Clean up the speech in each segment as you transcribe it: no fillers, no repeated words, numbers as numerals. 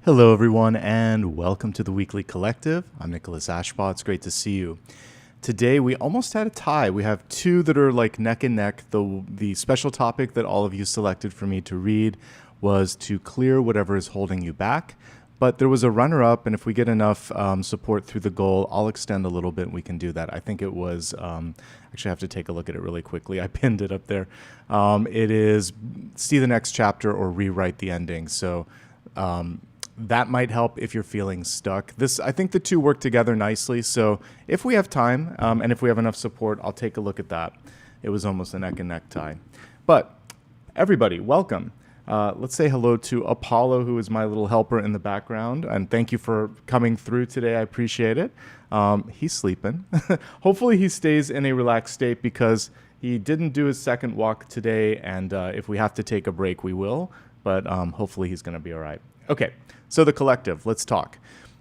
Hello, everyone, and welcome to the Weekly Collective. I'm Nicholas Ashbaugh. It's great to see you. Today, we almost had a tie. We have two that are like neck and neck. The special topic that all of you selected for me to read was to clear whatever is holding you back. But there was a runner-up, and if we get enough support through the goal, I'll extend a little bit and we can do that. I think it was, actually I have to take a look at it really quickly. I pinned it up there. It is see the next chapter or rewrite the ending. So that might help if you're feeling stuck. I think the two work together nicely. So if we have time and if we have enough support, I'll take a look at that. It was almost a neck and neck tie. But everybody, welcome. Let's say hello to Apollo, who is my little helper in the background. And thank you for coming through today. I appreciate it. He's sleeping. Hopefully he stays in a relaxed state because he didn't do his second walk today. And if we have to take a break, we will. But hopefully he's going to be all right. Okay, so the collective, let's talk.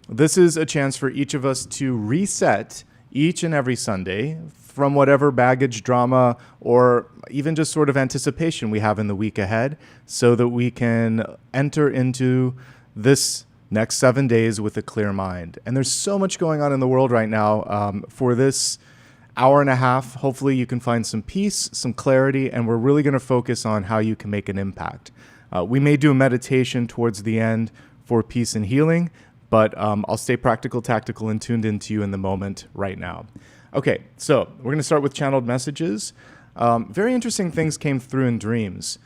This is a chance for each of us to reset each and every Sunday from whatever baggage, drama, or even just sort of anticipation we have in the week ahead so that we can enter into this next 7 days with a clear mind. And there's so much going on in the world right now. For this hour and a half, hopefully you can find some peace, some clarity, and we're really going to focus on how you can make an impact. We may do a meditation towards the end for peace and healing, but I'll stay practical, tactical, and tuned into you in the moment right now. Okay, so we're going to start with channeled messages. Very interesting things came through in dreams.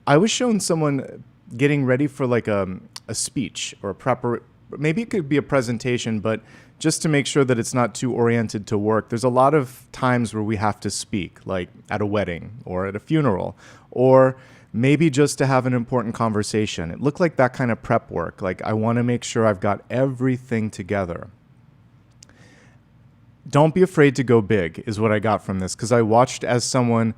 I was shown someone getting ready for like a speech or maybe it could be a presentation, but just to make sure that it's not too oriented to work. There's a lot of times where we have to speak, like at a wedding or at a funeral, or maybe just to have an important conversation. It looked like that kind of prep work. Like I want to make sure I've got everything together. Don't be afraid to go big is what I got from this, because I watched as someone,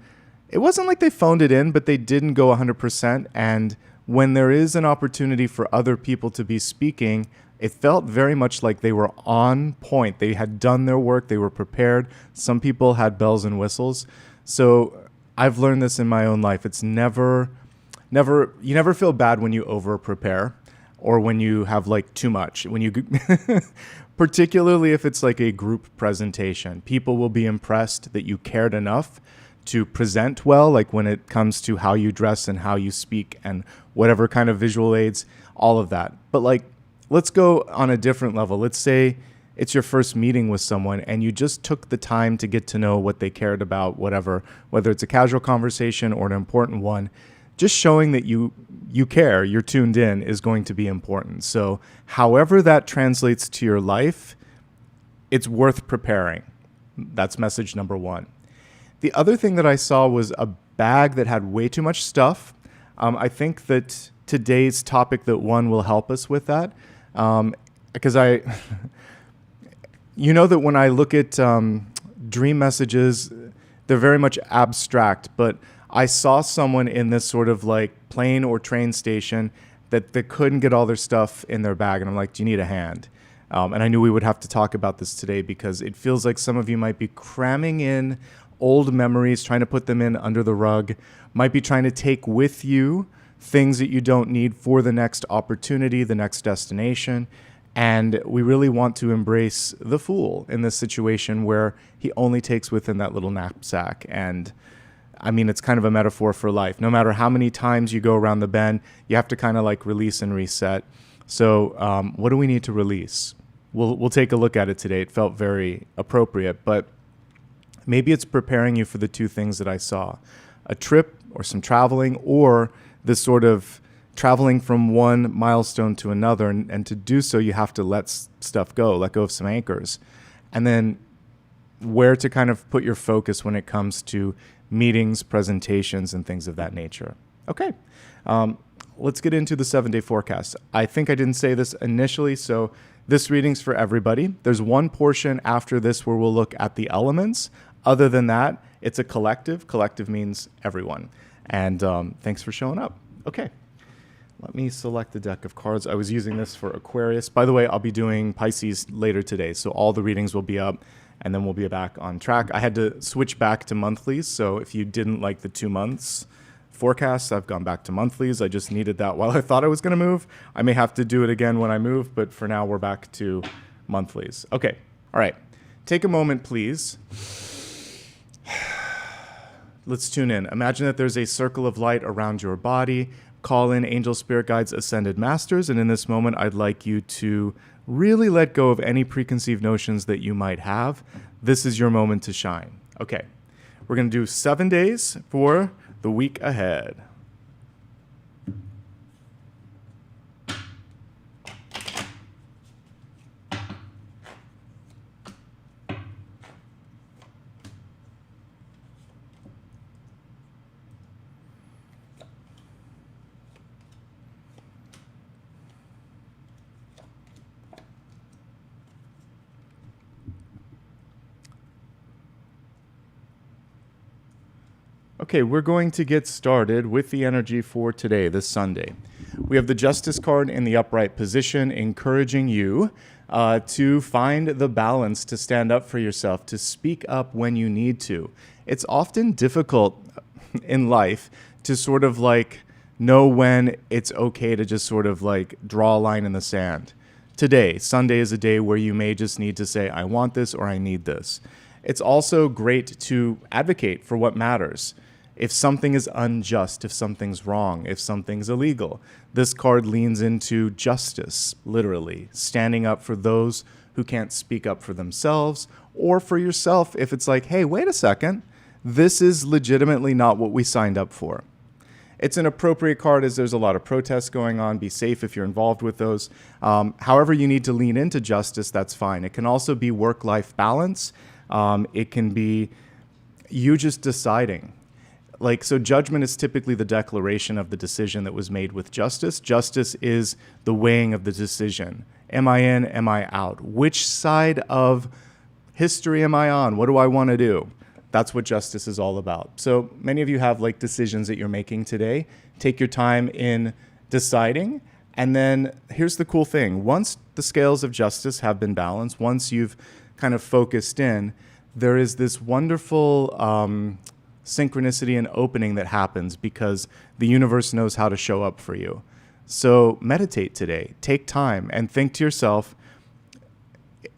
it wasn't like they phoned it in, but they didn't go 100%. And when there is an opportunity for other people to be speaking, it felt very much like they were on point. They had done their work. They were prepared. Some people had bells and whistles. So I've learned this in my own life. It's you never feel bad when you over prepare or when you have like too much. When you, particularly if it's like a group presentation, people will be impressed that you cared enough to present well, like when it comes to how you dress and how you speak and whatever kind of visual aids, all of that. But like, let's go on a different level. Let's say it's your first meeting with someone and you just took the time to get to know what they cared about, whatever, whether it's a casual conversation or an important one. Just showing that you care, you're tuned in is going to be important. So however that translates to your life, it's worth preparing. That's message number one. The other thing that I saw was a bag that had way too much stuff. I think that today's topic that one will help us with that. Because you know that when I look at dream messages, they're very much abstract, but I saw someone in this sort of like plane or train station that they couldn't get all their stuff in their bag. And I'm like, do you need a hand? And I knew we would have to talk about this today because it feels like some of you might be cramming in old memories, trying to put them in under the rug, might be trying to take with you things that you don't need for the next opportunity, the next destination. And we really want to embrace the fool in this situation where he only takes within that little knapsack. And I mean, it's kind of a metaphor for life. No matter how many times you go around the bend, you have to kind of like release and reset. So what do we need to release? We'll take a look at it today. It felt very appropriate, but maybe it's preparing you for the two things that I saw. A trip or some traveling, or this sort of traveling from one milestone to another. And to do so, you have to let stuff go, let go of some anchors. And then where to kind of put your focus when it comes to meetings, presentations, and things of that nature. Okay, let's get into the 7-day forecast. I think I didn't say this initially, so this reading's for everybody. There's one portion after this where we'll look at the elements. Other than that, it's a collective. Collective means everyone. And thanks for showing up. Okay. Let me select the deck of cards. I was using this for Aquarius. By the way, I'll be doing Pisces later today, so all the readings will be up, and then we'll be back on track. I had to switch back to monthlies, so if you didn't like the 2 months, forecasts. I've gone back to monthlies. I just needed that while I thought I was going to move. I may have to do it again when I move, but for now we're back to monthlies. Okay. All right. Take a moment, please. Let's tune in. Imagine that there's a circle of light around your body. Call in angel, spirit guides, ascended masters. And in this moment, I'd like you to really let go of any preconceived notions that you might have. This is your moment to shine. Okay. We're going to do 7 days for the week ahead. Okay, we're going to get started with the energy for today, this Sunday. We have the Justice card in the upright position, encouraging you to find the balance, to stand up for yourself, to speak up when you need to. It's often difficult in life to sort of like know when it's okay to just sort of like draw a line in the sand. Today, Sunday, is a day where you may just need to say, I want this or I need this. It's also great to advocate for what matters. If something is unjust, if something's wrong, if something's illegal, this card leans into justice, literally, standing up for those who can't speak up for themselves, or for yourself if it's like, hey, wait a second, this is legitimately not what we signed up for. It's an appropriate card as there's a lot of protests going on. Be safe if you're involved with those. However you need to lean into justice, that's fine. It can also be work-life balance. It can be you just deciding. So judgment is typically the declaration of the decision that was made with justice. Justice is the weighing of the decision. Am I in? Am I out? Which side of history am I on? What do I want to do? That's what justice is all about. So many of you have decisions that you're making today. Take your time in deciding. And then here's the cool thing. Once the scales of justice have been balanced, once you've kind of focused in, there is this wonderful synchronicity and opening that happens because the universe knows how to show up for you. So meditate today. Take time and think to yourself,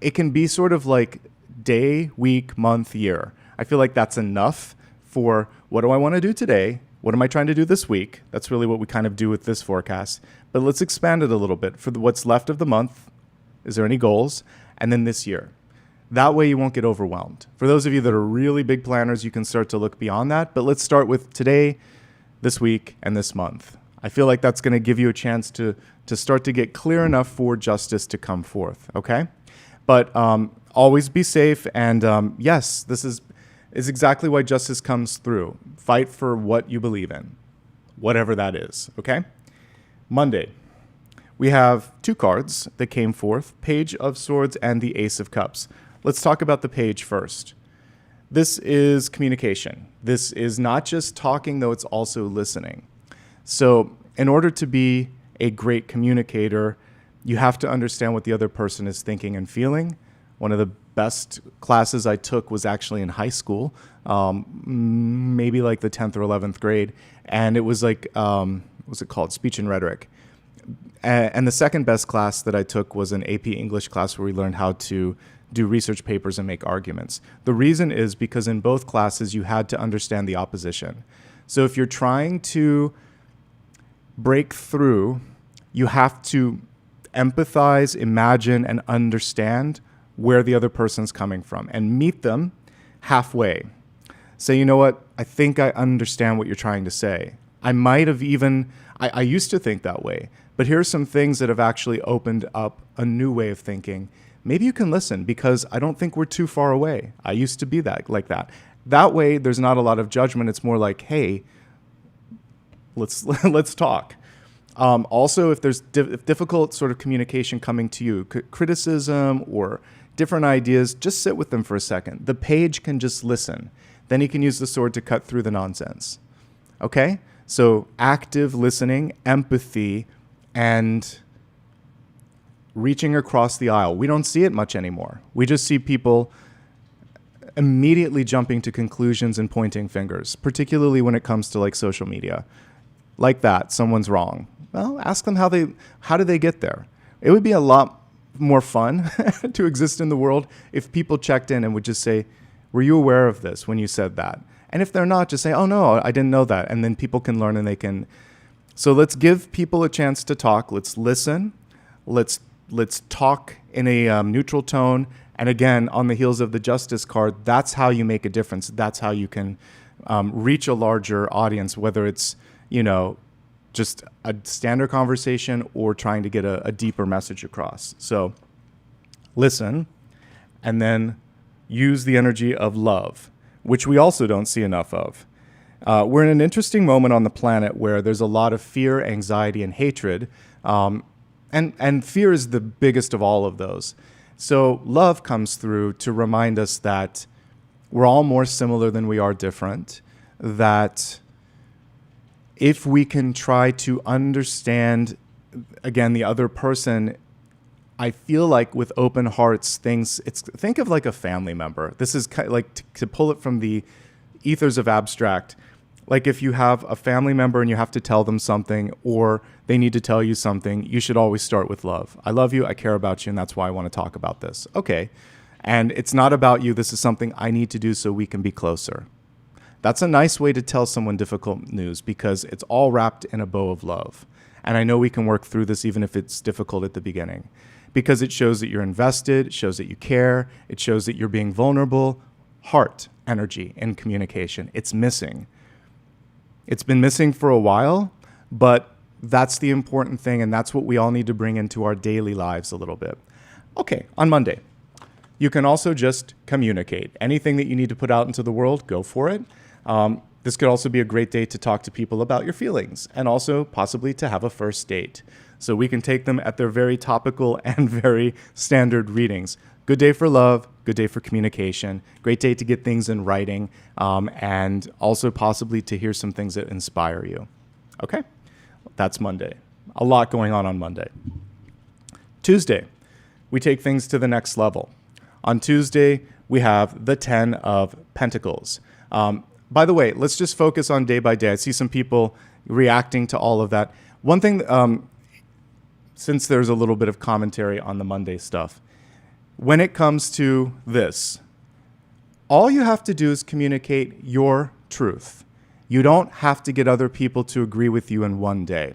it can be sort of like day, week, month, year. I feel like that's enough for what do I want to do today? What am I trying to do this week? That's really what we kind of do with this forecast. But let's expand it a little bit. For what's left of the month, is there any goals? And then this year. That way you won't get overwhelmed. For those of you that are really big planners, you can start to look beyond that. But let's start with today, this week, and this month. I feel like that's going to give you a chance to start to get clear enough for justice to come forth, okay? But always be safe. And yes, this is exactly why justice comes through. Fight for what you believe in, whatever that is, okay? Monday. We have 2 cards that came forth, Page of Swords and the Ace of Cups. Let's talk about the page first. This is communication. This is not just talking, though, it's also listening. So in order to be a great communicator, you have to understand what the other person is thinking and feeling. One of the best classes I took was actually in high school, maybe like the 10th or 11th grade. And it was like, what was it called? Speech and Rhetoric. And the second best class that I took was an AP English class where we learned how to do research papers and make arguments. The reason is because in both classes you had to understand the opposition. So if you're trying to break through, you have to empathize, imagine, and understand where the other person's coming from and meet them halfway. Say, you know what, I think I understand what you're trying to say. I might have even, I used to think that way, but here are some things that have actually opened up a new way of thinking. Maybe you can listen because I don't think we're too far away. I used to be like that. That way, there's not a lot of judgment. It's more like, hey, let's talk. Also, if there's difficult sort of communication coming to you, criticism or different ideas, just sit with them for a second. The page can just listen. Then he can use the sword to cut through the nonsense. Okay? So active listening, empathy, and reaching across the aisle. We don't see it much anymore. We just see people immediately jumping to conclusions and pointing fingers, particularly when it comes to like social media. Like that, someone's wrong. Well, ask them how did they get there? It would be a lot more fun to exist in the world if people checked in and would just say, were you aware of this when you said that? And if they're not, just say, oh no, I didn't know that. And then people can learn and they can. So let's give people a chance to talk. Let's listen. Let's talk in a neutral tone. And again, on the heels of the Justice card, that's how you make a difference. That's how you can reach a larger audience, whether it's, just a standard conversation or trying to get a deeper message across. So listen, and then use the energy of love, which we also don't see enough of. We're in an interesting moment on the planet where there's a lot of fear, anxiety, and hatred. And fear is the biggest of all of those. So love comes through to remind us that we're all more similar than we are different, that if we can try to understand, again, the other person, I feel like with open hearts, think of like a family member. This is kind of like to pull it from the ethers of abstract. Like if you have a family member and you have to tell them something or they need to tell you something, you should always start with love. I love you, I care about you, and that's why I want to talk about this. Okay. And it's not about you. This is something I need to do so we can be closer. That's a nice way to tell someone difficult news because it's all wrapped in a bow of love. And I know we can work through this even if it's difficult at the beginning because it shows that you're invested, it shows that you care, it shows that you're being vulnerable. Heart energy and communication. It's missing. It's been missing for a while, but that's the important thing, and that's what we all need to bring into our daily lives a little bit. Okay, on Monday, you can also just communicate. Anything that you need to put out into the world, go for it. This could also be a great day to talk to people about your feelings and also possibly to have a first date. So we can take them at their very topical and very standard readings. Good day for love, good day for communication, great day to get things in writing, and also possibly to hear some things that inspire you. Okay, that's Monday. A lot going on Monday. Tuesday, we take things to the next level. On Tuesday, we have the 10 of Pentacles. By the way, let's just focus on day by day. I see some people reacting to all of that. One thing, since there's a little bit of commentary on the Monday stuff, when it comes to this, all you have to do is communicate your truth. You don't have to get other people to agree with you in one day.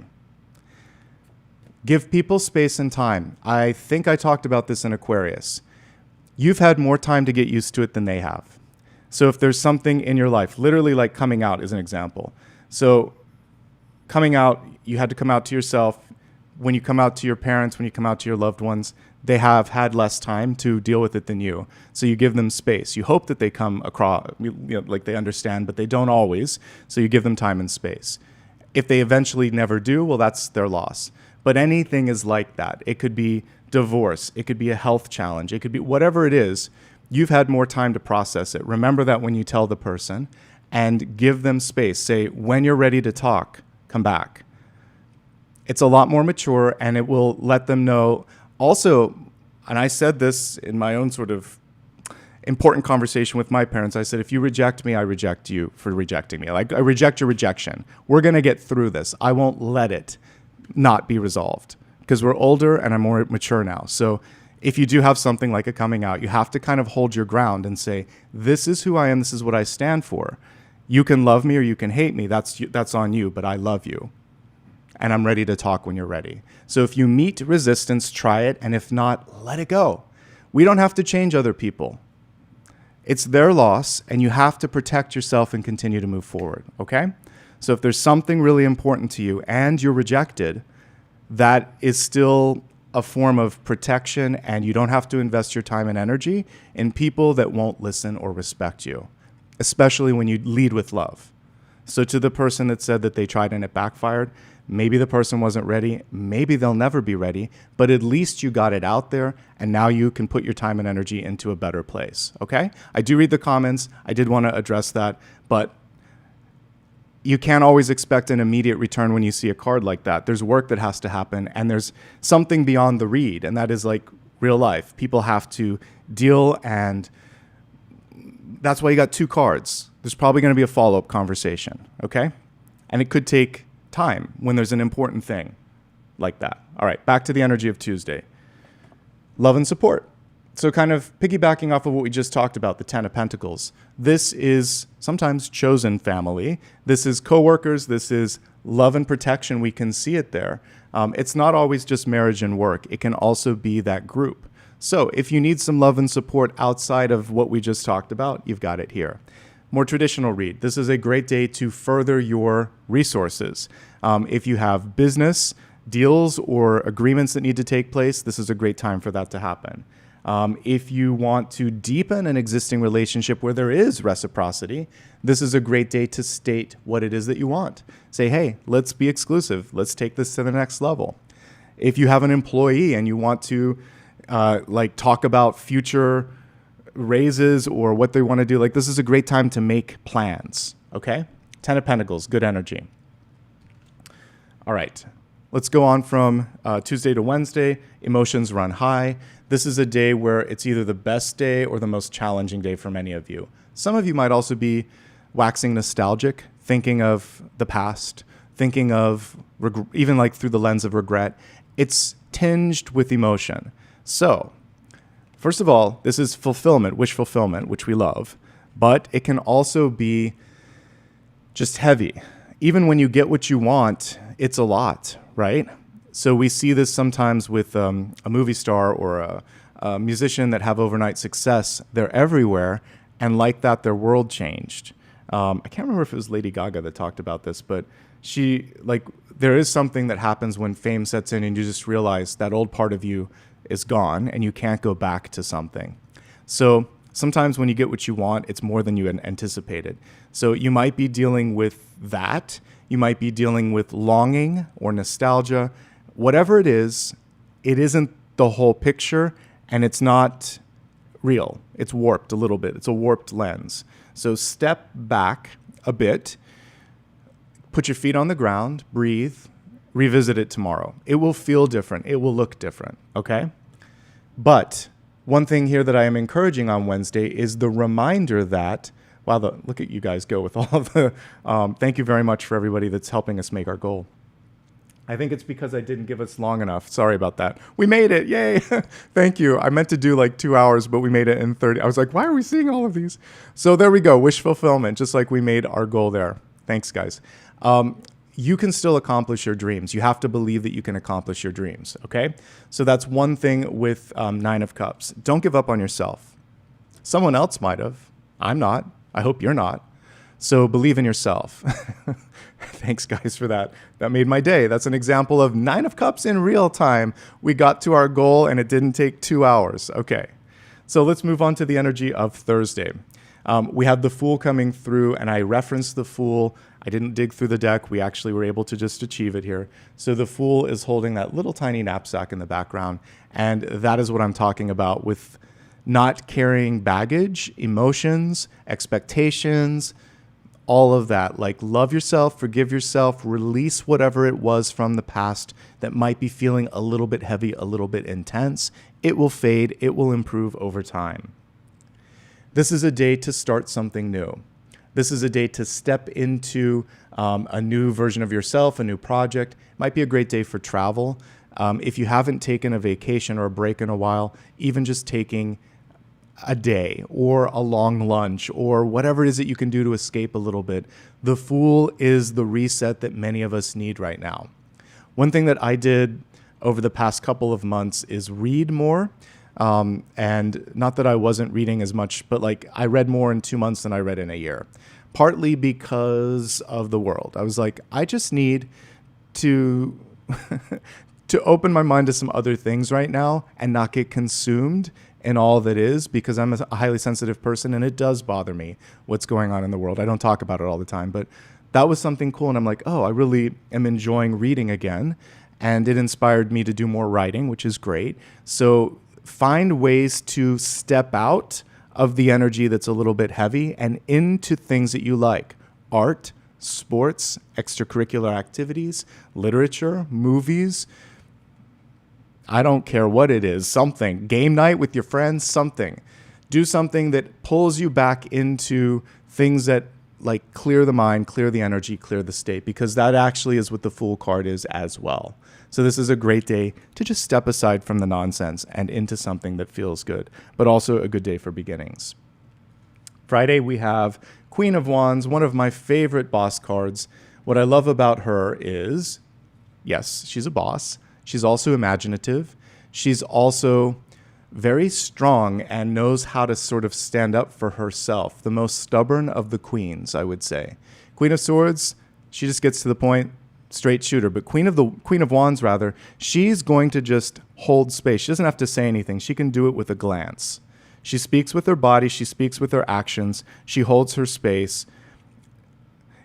Give people space and time. I think I talked about this in Aquarius. You've had more time to get used to it than they have. So if there's something in your life, literally like coming out is an example. So coming out, you had to come out to yourself. When you come out to your parents, when you come out to your loved ones, they have had less time to deal with it than you. So you give them space. You hope that they come across, like they understand, but they don't always. So you give them time and space. If they eventually never do, well, that's their loss. But anything is like that. It could be divorce. It could be a health challenge. It could be whatever it is. You've had more time to process it. Remember that when you tell the person and give them space. Say, when you're ready to talk, come back. It's a lot more mature and it will let them know. Also, and I said this in my own sort of important conversation with my parents, I said, if you reject me, I reject you for rejecting me. Like, I reject your rejection. We're going to get through this. I won't let it not be resolved because we're older and I'm more mature now. So if you do have something like a coming out, you have to kind of hold your ground and say, this is who I am. This is what I stand for. You can love me or you can hate me. That's on you, but I love you. And I'm ready to talk when you're ready. So if you meet resistance, try it. And if not, let it go. We don't have to change other people. It's their loss, and you have to protect yourself and continue to move forward, okay? So if there's something really important to you and you're rejected, that is still a form of protection, and you don't have to invest your time and energy in people that won't listen or respect you, especially when you lead with love. So to the person that said that they tried and it backfired, maybe the person wasn't ready. Maybe they'll never be ready, but at least you got it out there, and now you can put your time and energy into a better place, okay? I do read the comments. I did want to address that, but you can't always expect an immediate return when you see a card like that. There's work that has to happen, and there's something beyond the read, and that is like real life. People have to deal and that's why you got 2 cards. There's probably going to be a follow-up conversation, okay? And it could take time when there's an important thing like that. All right, back to the energy of Tuesday. Love and support. So kind of piggybacking off of what we just talked about, the 10 of Pentacles. This is sometimes chosen family. This is coworkers. This is love and protection. We can see it there. It's not always just marriage and work. It can also be that group. So if you need some love and support outside of what we just talked about, you've got it here. More traditional read. This is a great day to further your resources. If you have business deals or agreements that need to take place, this is a great time for that to happen. If you want to deepen an existing relationship where there is reciprocity, this is a great day to state what it is that you want. Say, hey, let's be exclusive. Let's take this to the next level. If you have an employee and you want to talk about future raises or what they want to do, like this is a great time to make plans. Okay? 10 of Pentacles, good energy. All right. Let's go on from Tuesday to Wednesday. Emotions run high. This is a day where it's either the best day or the most challenging day for many of you. Some of you might also be waxing nostalgic, thinking of the past, thinking of even like through the lens of regret. It's tinged with emotion. So, first of all, this is fulfillment, wish fulfillment, which we love. But it can also be just heavy. Even when you get what you want, it's a lot, right? So we see this sometimes with a movie star or a musician that have overnight success. They're everywhere, and like that, their world changed. I can't remember if it was Lady Gaga that talked about this, but there is something that happens when fame sets in and you just realize that old part of you is gone and you can't go back to something. So sometimes when you get what you want, it's more than you had anticipated. So you might be dealing with that. You might be dealing with longing or nostalgia. Whatever it isn't the whole picture, and it's not real. It's warped a little bit. It's a warped lens. So step back a bit, put your feet on the ground, breathe, revisit it tomorrow. It will feel different. It will look different, okay? But one thing here that I am encouraging on Wednesday is the reminder that, wow, look at you guys go with all of the, thank you very much for everybody that's helping us make our goal. I think it's because I didn't give us long enough. Sorry about that. We made it. Yay. Thank you. I meant to do like 2 hours, but we made it in 30. I was like, why are we seeing all of these? So there we go. Wish fulfillment, just like we made our goal there. Thanks, guys. You can still accomplish your dreams. You have to believe that you can accomplish your dreams, okay? So that's one thing with 9 of Cups. Don't give up on yourself. Someone else might have. I'm not. I hope you're not. So believe in yourself. Thanks, guys, for that. That made my day. That's an example of 9 of Cups in real time. We got to our goal, and it didn't take 2 hours. Okay. So let's move on to the energy of Thursday. We had the Fool coming through, and I referenced the Fool. I didn't dig through the deck. We actually were able to just achieve it here. So the Fool is holding that little tiny knapsack in the background, and that is what I'm talking about with not carrying baggage, emotions, expectations, all of that. Like, love yourself, forgive yourself, release whatever it was from the past that might be feeling a little bit heavy, a little bit intense. It will fade. It will improve over time. This is a day to start something new. This is a day to step into a new version of yourself, a new project. It might be a great day for travel. If you haven't taken a vacation or a break in a while, even just taking a day or a long lunch or whatever it is that you can do to escape a little bit. The Fool is the reset that many of us need right now. One thing that I did over the past couple of months is read more. And not that I wasn't reading as much, but like I read more in 2 months than I read in a year, partly because of the world. I was like, I just need to to open my mind to some other things right now and not get consumed in all that is, because I'm a highly sensitive person and it does bother me what's going on in the world. I don't talk about it all the time, but that was something cool. And I'm like, oh, I really am enjoying reading again. And it inspired me to do more writing, which is great. So find ways to step out of the energy that's a little bit heavy and into things that you like. Art, sports, extracurricular activities, literature, movies. I don't care what it is, something. Game night with your friends, something. Do something that pulls you back into things that like clear the mind, clear the energy, clear the state, because that actually is what the Fool card is as well. So this is a great day to just step aside from the nonsense and into something that feels good, but also a good day for beginnings. Friday, we have Queen of Wands, one of my favorite boss cards. What I love about her is, yes, she's a boss. She's also imaginative. She's also very strong and knows how to sort of stand up for herself. The most stubborn of the queens, I would say. Queen of Swords, she just gets to the point, straight shooter. But Queen of Wands, rather, she's going to just hold space. She doesn't have to say anything. She can do it with a glance. She speaks with her body. She speaks with her actions. She holds her space.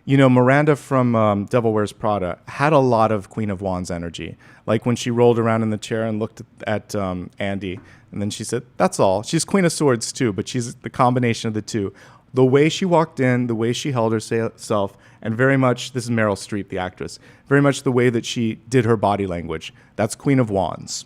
You know, Miranda from Devil Wears Prada had a lot of Queen of Wands energy. Like when she rolled around in the chair and looked at Andy, and then she said, that's all. She's Queen of Swords too, but she's the combination of the two. The way she walked in, the way she held herself, and very much, this is Meryl Streep, the actress, very much the way that she did her body language. That's Queen of Wands.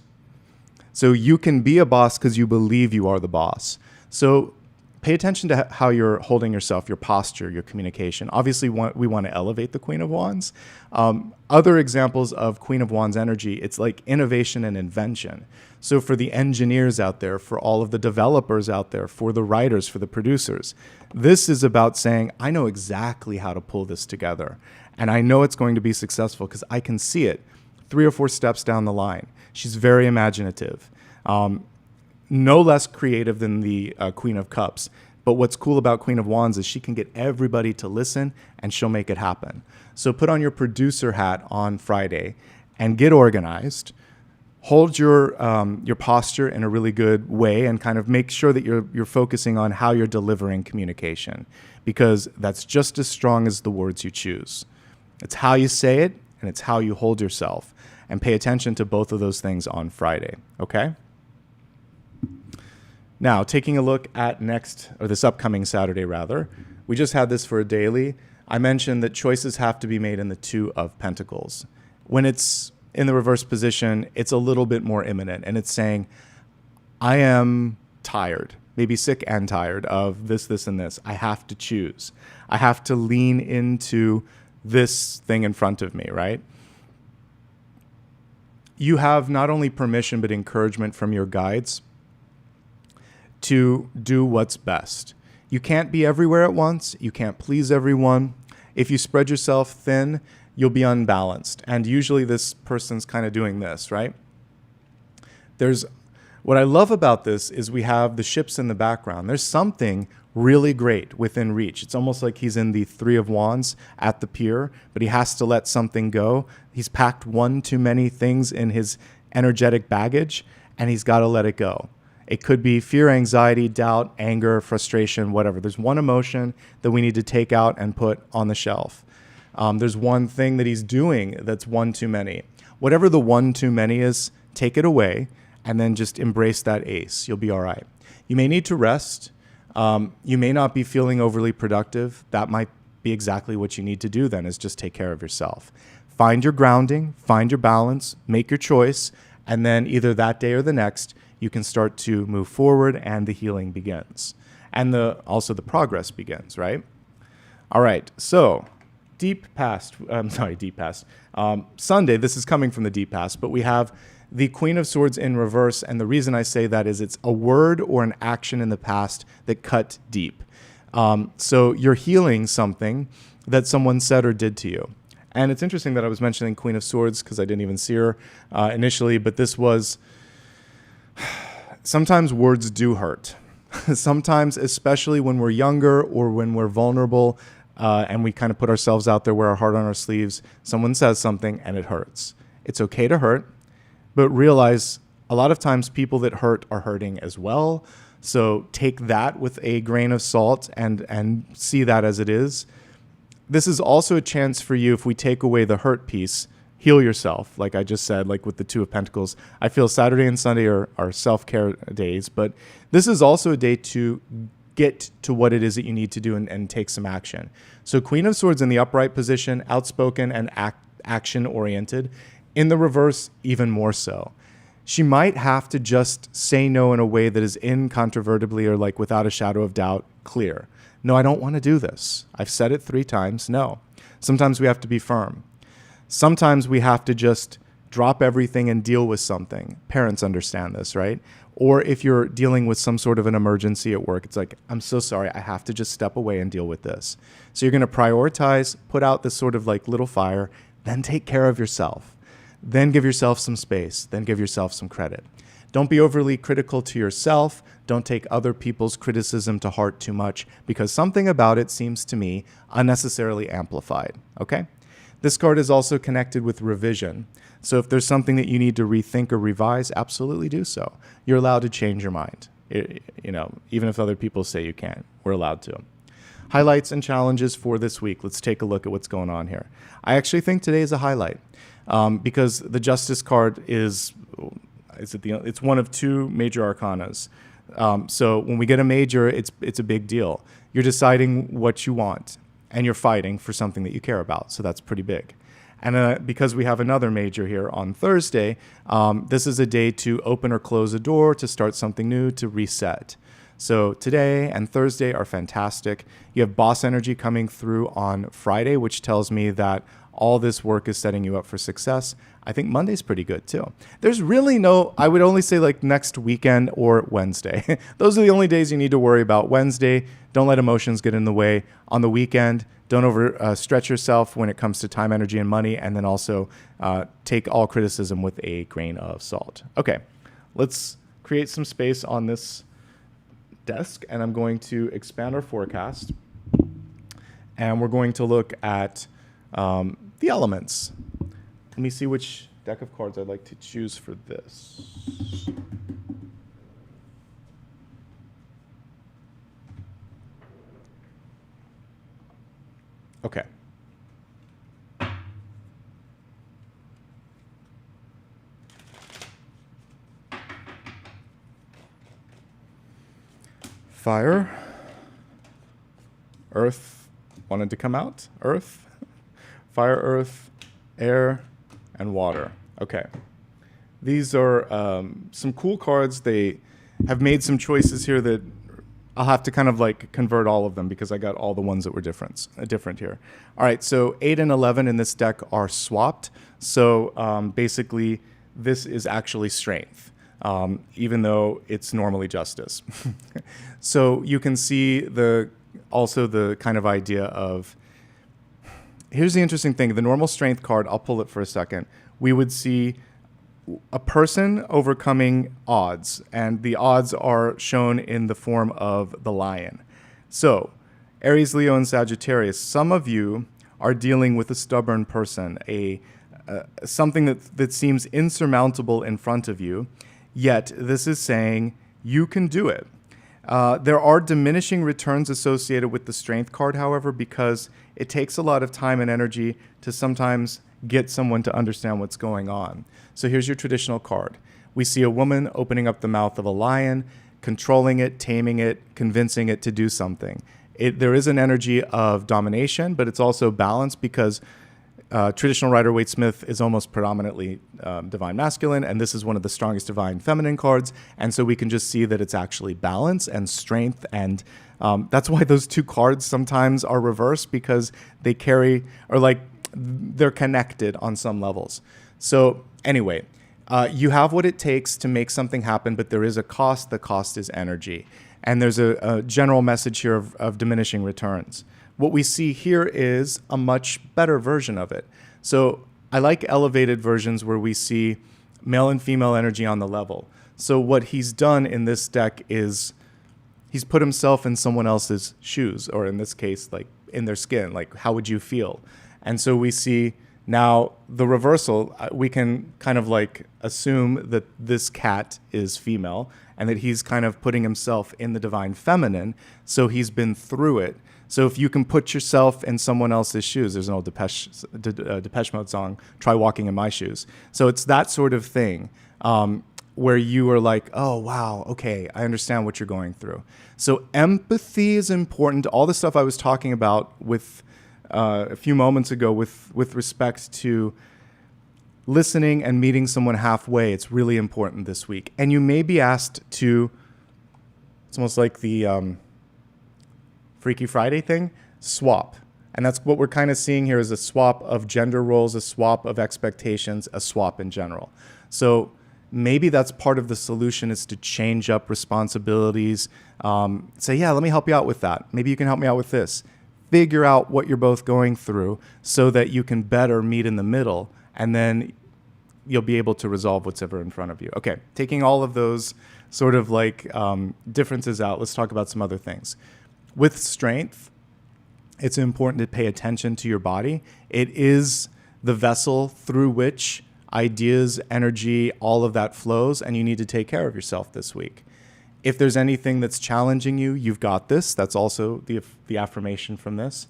So you can be a boss because you believe you are the boss. So pay attention to how you're holding yourself, your posture, your communication. Obviously, we want to elevate the Queen of Wands. Other examples of Queen of Wands energy, it's like innovation and invention. So for the engineers out there, for all of the developers out there, for the writers, for the producers, this is about saying, I know exactly how to pull this together. And I know it's going to be successful because I can see it 3 or 4 steps down the line. She's very imaginative. No less creative than the Queen of Cups. But what's cool about Queen of Wands is she can get everybody to listen and she'll make it happen. So put on your producer hat on Friday and get organized. Hold your posture in a really good way and kind of make sure that you're focusing on how you're delivering communication, because that's just as strong as the words you choose. It's how you say it and it's how you hold yourself. And pay attention to both of those things on Friday, okay? Now, taking a look at this upcoming Saturday, rather. We just had this for a daily. I mentioned that choices have to be made in the 2 of Pentacles. When it's in the reverse position, it's a little bit more imminent, and it's saying, I am tired, maybe sick and tired of this, and this. I have to choose. I have to lean into this thing in front of me, right? You have not only permission, but encouragement from your guides to do what's best. You can't be everywhere at once. You can't please everyone. If you spread yourself thin, you'll be unbalanced. And usually this person's kind of doing this, right? What I love about this is we have the ships in the background. There's something really great within reach. It's almost like he's in the 3 of Wands at the pier, but he has to let something go. He's packed one too many things in his energetic baggage, and he's got to let it go. It could be fear, anxiety, doubt, anger, frustration, whatever. There's one emotion that we need to take out and put on the shelf. There's one thing that he's doing that's one too many. Whatever the one too many is, take it away and then just embrace that ace. You'll be all right. You may need to rest. You may not be feeling overly productive. That might be exactly what you need to do then, is just take care of yourself. Find your grounding, find your balance, make your choice, and then either that day or the next, you can start to move forward and the healing begins. And also the progress begins, right? All right, so deep past. Sunday, this is coming from the deep past, but we have the Queen of Swords in reverse, and the reason I say that is it's a word or an action in the past that cut deep. So you're healing something that someone said or did to you. And it's interesting that I was mentioning Queen of Swords because I didn't even see her initially, but this was, sometimes words do hurt. Sometimes, especially when we're younger or when we're vulnerable and we kind of put ourselves out there, wear our heart on our sleeves, someone says something and it hurts. It's okay to hurt, but realize a lot of times people that hurt are hurting as well. So take that with a grain of salt and see that as it is. This is also a chance for you, if we take away the hurt piece, heal yourself. Like I just said, like with the 2 of Pentacles, I feel Saturday and Sunday are self-care days, but this is also a day to get to what it is that you need to do and take some action. So Queen of Swords in the upright position, outspoken and action-oriented. In the reverse, even more so. she might have to just say no in a way that is incontrovertibly or like without a shadow of doubt clear. No, I don't want to do this. I've said it 3 times. No. Sometimes we have to be firm. Sometimes we have to just drop everything and deal with something. Parents understand this, right? Or if you're dealing with some sort of an emergency at work, it's like, I'm so sorry, I have to just step away and deal with this. So you're going to prioritize, put out this sort of like little fire, then take care of yourself. Then give yourself some space. Then give yourself some credit. Don't be overly critical to yourself. Don't take other people's criticism to heart too much, because something about it seems to me unnecessarily amplified, okay? This card is also connected with revision. So if there's something that you need to rethink or revise, absolutely do so. You're allowed to change your mind. Even if other people say you can't, we're allowed to. Highlights and challenges for this week. Let's take a look at what's going on here. I actually think today is a highlight because the Justice card it's one of 2 major arcanas. So when we get a major, it's a big deal. You're deciding what you want, and you're fighting for something that you care about. So that's pretty big. And because we have another major here on Thursday, this is a day to open or close a door, to start something new, to reset. So today and Thursday are fantastic. You have boss energy coming through on Friday, which tells me that all this work is setting you up for success. I think Monday's pretty good too. There's really I would only say like next weekend or Wednesday. Those are the only days you need to worry about. Wednesday, don't let emotions get in the way. On the weekend, don't overstretch yourself when it comes to time, energy, and money. And then also take all criticism with a grain of salt. Okay, let's create some space on this desk. And I'm going to expand our forecast. And we're going to look at the elements. Let me see which deck of cards I'd like to choose for this. Okay. Fire. Earth wanted to come out. Earth. Fire, earth, air, and water. Okay. These are some cool cards. They have made some choices here that I'll have to kind of like convert all of them because I got all the ones that were different here. All right, so 8 and 11 in this deck are swapped. So basically, this is actually strength, even though it's normally justice. So you can see also the kind of idea of, here's the interesting thing. The normal strength card, I'll pull it for a second. We would see a person overcoming odds, and the odds are shown in the form of the lion. So, Aries, Leo, and Sagittarius, some of you are dealing with a stubborn person, something that seems insurmountable in front of you, yet this is saying you can do it. There are diminishing returns associated with the strength card, however, because it takes a lot of time and energy to sometimes get someone to understand what's going on. So here's your traditional card. We see a woman opening up the mouth of a lion, controlling it, taming it, convincing it to do something. There is an energy of domination, but it's also balanced because traditional Rider-Waite-Smith is almost predominantly divine masculine, and this is one of the strongest divine feminine cards. And so we can just see that it's actually balance and strength, and that's why those 2 cards sometimes are reversed, because they carry, or like they're connected on some levels. So anyway, you have what it takes to make something happen, but there is a cost. The cost is energy. And there's a general message here of diminishing returns. What we see here is a much better version of it. So I like elevated versions where we see male and female energy on the level. So what he's done in this deck is he's put himself in someone else's shoes, or in this case, like in their skin. Like, how would you feel? And so we see now the reversal. We can kind of like assume that this cat is female and that he's kind of putting himself in the divine feminine. So he's been through it. So if you can put yourself in someone else's shoes, there's an old Depeche Mode song, Try Walking in My Shoes. So it's that sort of thing where you are like, oh, wow, okay, I understand what you're going through. So empathy is important. All the stuff I was talking about with a few moments ago with respect to listening and meeting someone halfway. It's really important this week. And you may be asked to, it's almost like the Freaky Friday thing, swap. And that's what we're kind of seeing here is a swap of gender roles, a swap of expectations, a swap in general. So maybe that's part of the solution is to change up responsibilities. Say, yeah, let me help you out with that. Maybe you can help me out with this. Figure out what you're both going through so that you can better meet in the middle, and then you'll be able to resolve what's ever in front of you. Okay, taking all of those sort of like differences out, let's talk about some other things. With strength, it's important to pay attention to your body. It is the vessel through which ideas, energy, all of that flows, and you need to take care of yourself this week. If there's anything that's challenging you, you've got this. That's also the affirmation from this.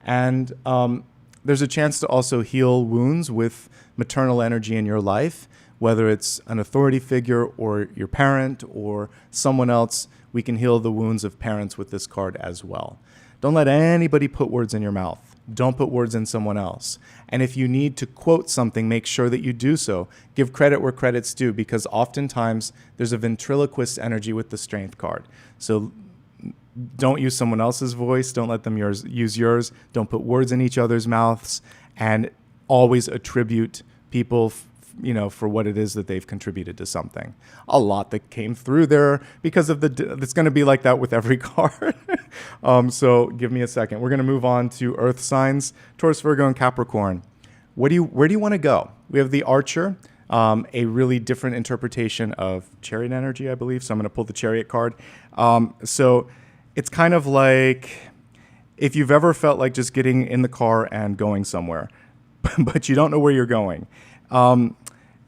And there's a chance to also heal wounds with maternal energy in your life, whether it's an authority figure or your parent or someone else. We can heal the wounds of parents with this card as well. Don't let anybody put words in your mouth. Don't put words in someone else. And if you need to quote something, make sure that you do so. Give credit where credit's due, because oftentimes there's a ventriloquist energy with the strength card. So don't use someone else's voice. Don't let them use yours. Don't put words in each other's mouths. And always attribute people for what it is that they've contributed to something. A lot that came through there because of it's going to be like that with every card. So give me a second. We're going to move on to earth signs, Taurus, Virgo, and Capricorn. Where do you want to go? We have the Archer, a really different interpretation of chariot energy, I believe. So I'm going to pull the chariot card. So it's kind of like if you've ever felt like just getting in the car and going somewhere, but you don't know where you're going.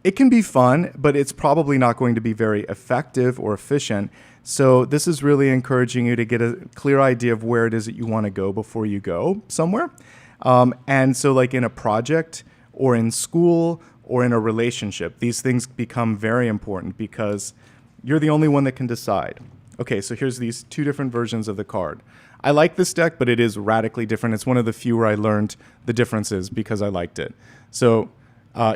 It can be fun, but it's probably not going to be very effective or efficient. So this is really encouraging you to get a clear idea of where it is that you want to go before you go somewhere. And so like in a project or in school or in a relationship, these things become very important because you're the only one that can decide. Okay, so here's these two different versions of the card. I like this deck, but it is radically different. It's one of the few where I learned the differences because I liked it. So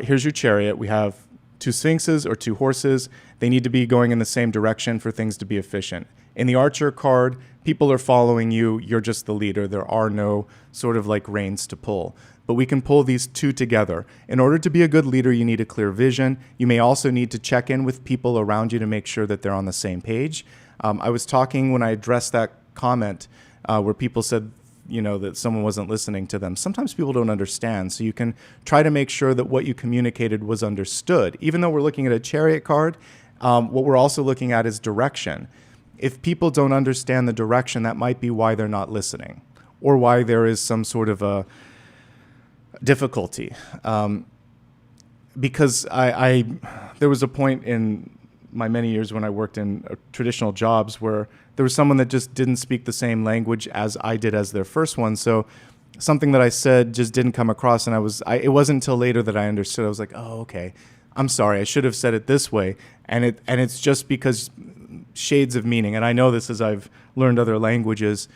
here's your chariot. We have two sphinxes or two horses. They need to be going in the same direction for things to be efficient. In the Archer card, people are following you. You're just the leader. There are no sort of like reins to pull. But we can pull these two together. In order to be a good leader, you need a clear vision. You may also need to check in with people around you to make sure that they're on the same page. I was talking when I addressed that comment where people said, that someone wasn't listening to them. Sometimes people don't understand. So you can try to make sure that what you communicated was understood. Even though we're looking at a chariot card, what we're also looking at is direction. If people don't understand the direction, that might be why they're not listening or why there is some sort of a difficulty. Because there was a point in my many years when I worked in traditional jobs where there was someone that just didn't speak the same language as I did as their first one. So something that I said just didn't come across, and it wasn't until later that I understood. I was like, oh, okay, I'm sorry, I should have said it this way. And it's just because shades of meaning. And I know this as I've learned other languages.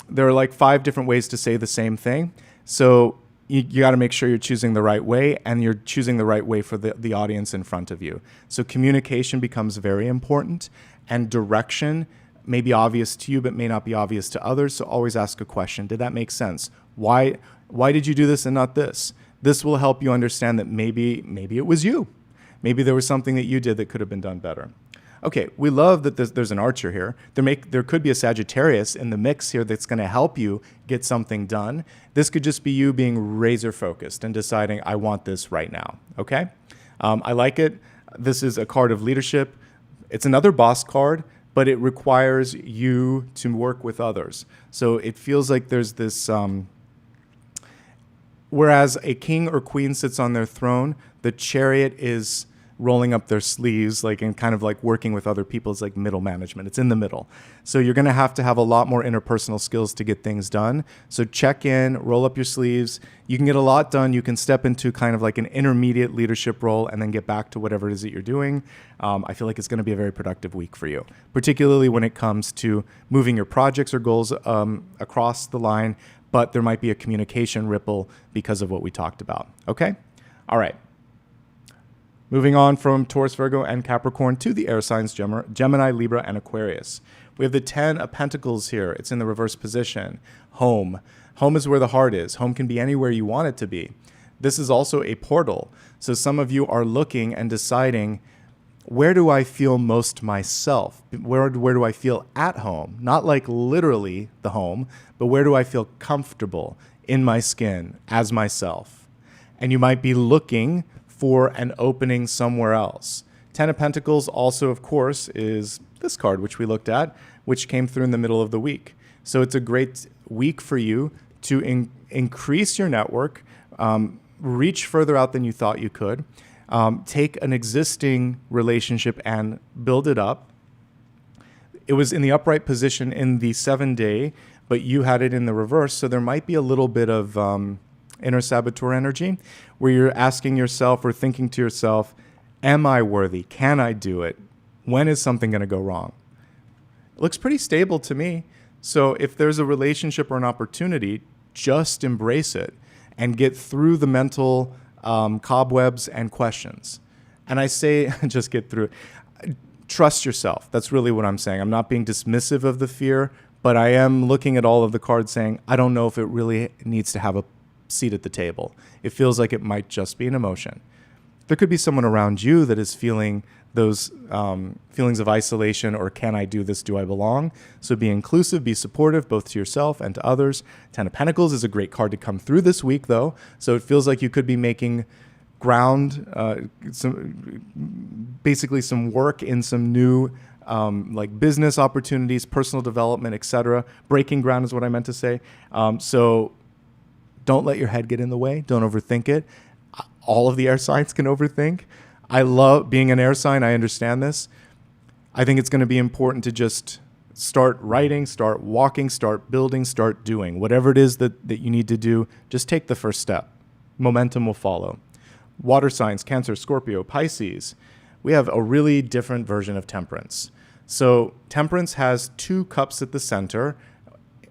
There are like 5 different ways to say the same thing. So you got to make sure you're choosing the right way, and you're choosing the right way for the audience in front of you. So communication becomes very important, and direction may be obvious to you, but may not be obvious to others. So always ask a question. Did that make sense? Why did you do this and not this? This will help you understand that maybe it was you. Maybe there was something that you did that could have been done better. Okay, we love that there's an Archer here. There could be a Sagittarius in the mix here that's going to help you get something done. This could just be you being razor focused and deciding, I want this right now, okay? I like it. This is a card of leadership. It's another boss card, but it requires you to work with others. So it feels like there's this, whereas a king or queen sits on their throne, the chariot is rolling up their sleeves, and kind of like working with other people is like middle management. It's in the middle. So you're going to have a lot more interpersonal skills to get things done. So check in, roll up your sleeves. You can get a lot done. You can step into kind of like an intermediate leadership role and then get back to whatever it is that you're doing. I feel like it's going to be a very productive week for you, particularly when it comes to moving your projects or goals across the line, but there might be a communication ripple because of what we talked about. Okay? All right. Moving on from Taurus, Virgo, and Capricorn to the air signs Gemini, Libra, and Aquarius. We have the 10 of Pentacles here. It's in the reverse position. Home. Home is where the heart is. Home can be anywhere you want it to be. This is also a portal. So some of you are looking and deciding, where do I feel most myself? Where do I feel at home? Not like literally the home, but where do I feel comfortable in my skin as myself? And you might be looking for an opening somewhere else. 10 of Pentacles also, of course, is this card, which we looked at, which came through in the middle of the week. So it's a great week for you to increase your network, reach further out than you thought you could, take an existing relationship and build it up. It was in the upright position in the 7-day, but you had it in the reverse. So there might be a little bit of inner saboteur energy where you're asking yourself or thinking to yourself, am I worthy? Can I do it? When is something going to go wrong? It looks pretty stable to me. So if there's a relationship or an opportunity, just embrace it and get through the mental cobwebs and questions. And I say, just get through it. Trust yourself. That's really what I'm saying. I'm not being dismissive of the fear, but I am looking at all of the cards saying, I don't know if it really needs to have a seat at the table. It feels like it might just be an emotion. There could be someone around you that is feeling those feelings of isolation or can I do this? Do I belong? So be inclusive, be supportive, both to yourself and to others. 10 of Pentacles is a great card to come through this week, though. So it feels like you could be making ground, basically some work in some new like business opportunities, personal development, etc. Breaking ground is what I meant to say. So don't let your head get in the way. Don't overthink it. All of the air signs can overthink. I love being an air sign. I understand this. I think it's going to be important to just start writing, start walking, start building, start doing. Whatever it is that you need to do, just take the first step. Momentum will follow. Water signs, Cancer, Scorpio, Pisces. We have a really different version of temperance. So temperance has 2 cups at the center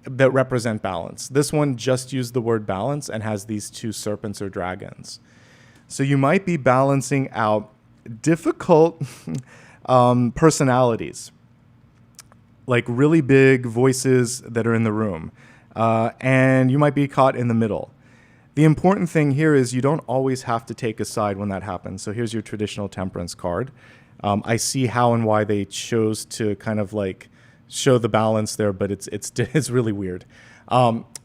that represent balance. This one just used the word balance and has these 2 serpents or dragons. So you might be balancing out difficult personalities, like really big voices that are in the room, and you might be caught in the middle. The important thing here is you don't always have to take a side when that happens. So here's your traditional temperance card. I see how and why they chose to kind of like show the balance there, but it's really weird.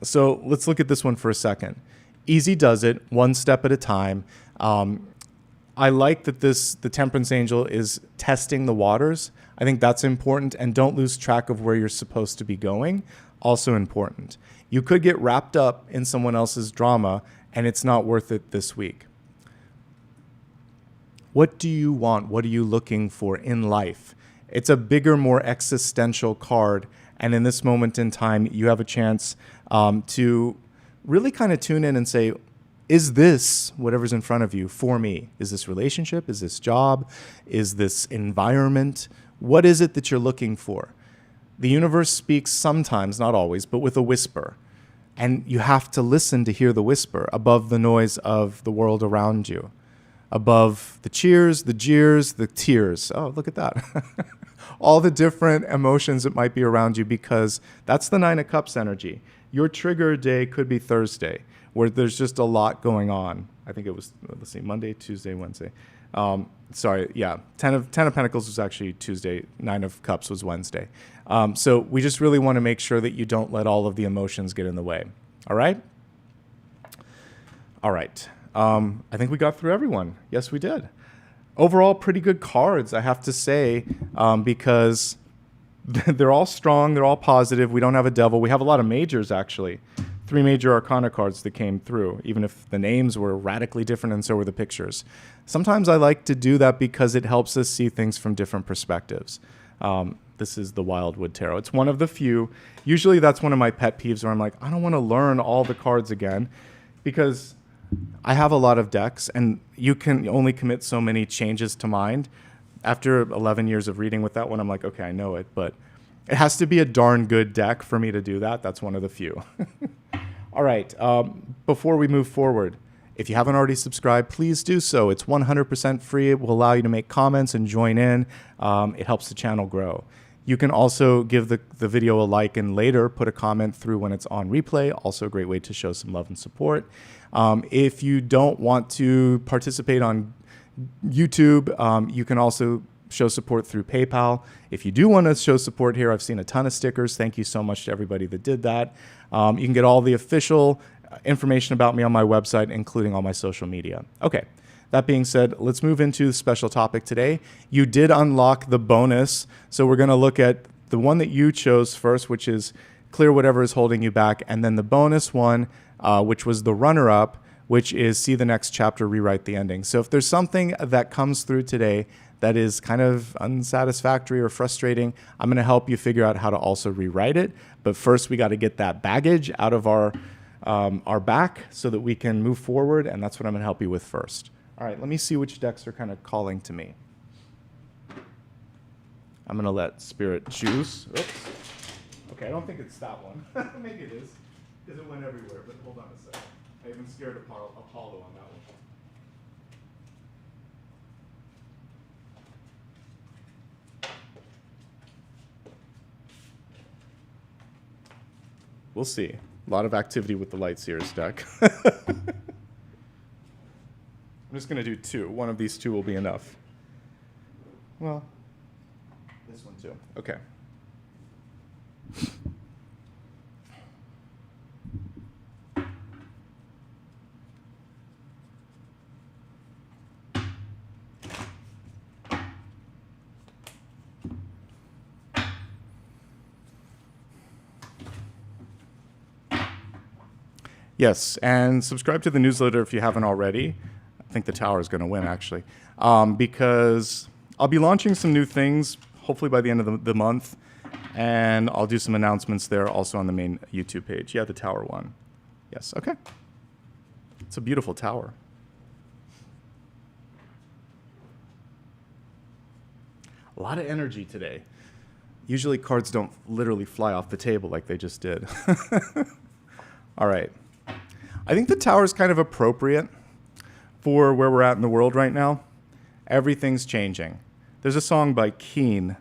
So let's look at this one for a second. Easy does it, one step at a time. I like that the temperance angel is testing the waters. I think that's important, and don't lose track of where you're supposed to be going. Also important. You could get wrapped up in someone else's drama, and it's not worth it this week. What do you want? What are you looking for in life? It's a bigger, more existential card, and in this moment in time, you have a chance to really kind of tune in and say, is this, whatever's in front of you, for me? Is this relationship? Is this job? Is this environment? What is it that you're looking for? The universe speaks sometimes, not always, but with a whisper. And you have to listen to hear the whisper above the noise of the world around you, above the cheers, the jeers, the tears. Oh, look at that. All the different emotions that might be around you, because that's the 9 of Cups energy. Your trigger day could be Thursday, where there's just a lot going on. I think it was, let's see, Monday, Tuesday, Wednesday. 10 of Pentacles was actually Tuesday. 9 of Cups was Wednesday. So we just really want to make sure that you don't let all of the emotions get in the way. All right? All right. I think we got through everyone. Yes, we did. Overall, pretty good cards, I have to say, because they're all strong. They're all positive. We don't have a devil. We have a lot of majors, actually. 3 major arcana cards that came through, even if the names were radically different and so were the pictures. Sometimes I like to do that because it helps us see things from different perspectives. This is the Wildwood Tarot. It's one of the few. Usually that's one of my pet peeves where I'm like, I don't want to learn all the cards again, because I have a lot of decks and you can only commit so many changes to mind. After 11 years of reading with that one, I'm like, okay, I know it, but it has to be a darn good deck for me to do that. That's one of the few. All right. Before we move forward, If you haven't already subscribed, please do so. It's 100% free. It will allow you to make comments and join in. It helps the channel grow. You can also give the video a like and later put a comment through when it's on replay. Also a great way to show some love and support. If you don't want to participate on YouTube, you can also show support through PayPal. If you do want to show support here, I've seen a ton of stickers. Thank you so much to everybody that did that. You can get all the official information about me on my website, including all my social media. Okay, that being said, let's move into the special topic today. You did unlock the bonus, so we're going to look at the one that you chose first, which is clear whatever is holding you back, and then the bonus one, which was the runner-up, which is see the next chapter, rewrite the ending. So if there's something that comes through today that is kind of unsatisfactory or frustrating, I'm going to help you figure out how to also rewrite it. But first, we got to get that baggage out of our back so that we can move forward, and that's what I'm going to help you with first. All right, let me see which decks are kind of calling to me. I'm going to let Spirit choose. Oops. Okay, I don't think it's that one. Maybe it is, because it went everywhere, but hold on a second. I even scared Apollo on that one. We'll see. A lot of activity with the Lightseers deck. I'm just going to do two. One of these two will be enough. Well, this one too. Okay. Yes, and subscribe to the newsletter if you haven't already. I think the Tower is going to win, actually, because I'll be launching some new things, hopefully by the end of the month, and I'll do some announcements there also on the main YouTube page. Yeah, the Tower won. Yes, okay. It's a beautiful tower. A lot of energy today. Usually cards don't literally fly off the table like they just did. All right. I think the Tower is kind of appropriate for where we're at in the world right now. Everything's changing. There's a song by Keane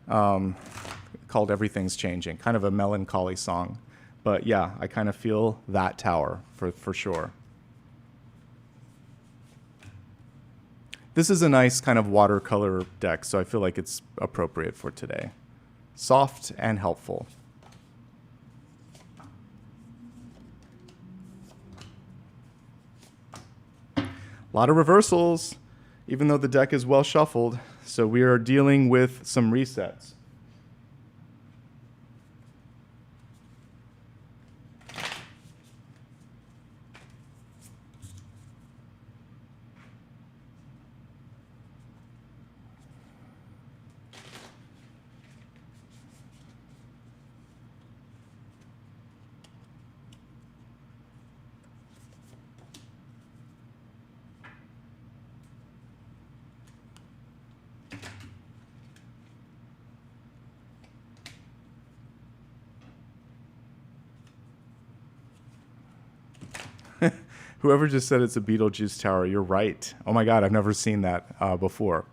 called Everything's Changing, kind of a melancholy song. But yeah, I kind of feel that Tower for sure. This is a nice kind of watercolor deck, so I feel like it's appropriate for today. Soft and helpful. A lot of reversals, even though the deck is well shuffled. So we are dealing with some resets. Whoever just said it's a Beetlejuice tower, you're right. Oh my God, I've never seen that before.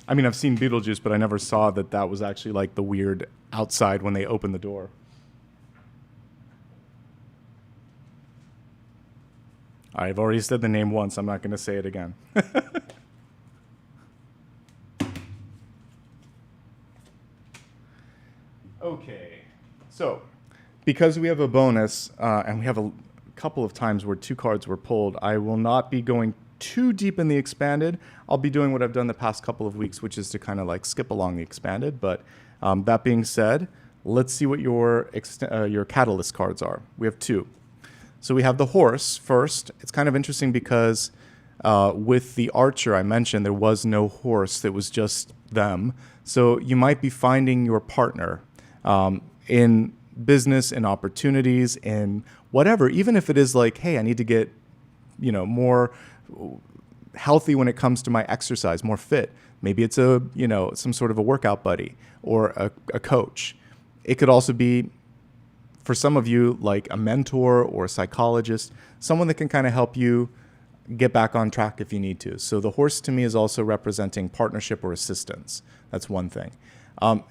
I mean, I've seen Beetlejuice, but I never saw that that was actually like the weird outside when they open the door. I've already said the name once. I'm not going to say it again. Okay, so because we have a bonus and we have a couple of times where two cards were pulled, I will not be going too deep in the expanded. I'll be doing what I've done the past couple of weeks, which is to kind of like skip along the expanded. But that being said, let's see what your catalyst cards are. We have two. So we have the horse first. It's kind of interesting because with the archer I mentioned, there was no horse. It was just them. So you might be finding your partner in business, in opportunities, in whatever, even if it is like, hey, I need to get, more healthy when it comes to my exercise, more fit. Maybe it's some sort of a workout buddy or a coach. It could also be, for some of you, like a mentor or a psychologist, someone that can kind of help you get back on track if you need to. So the horse to me is also representing partnership or assistance. That's one thing.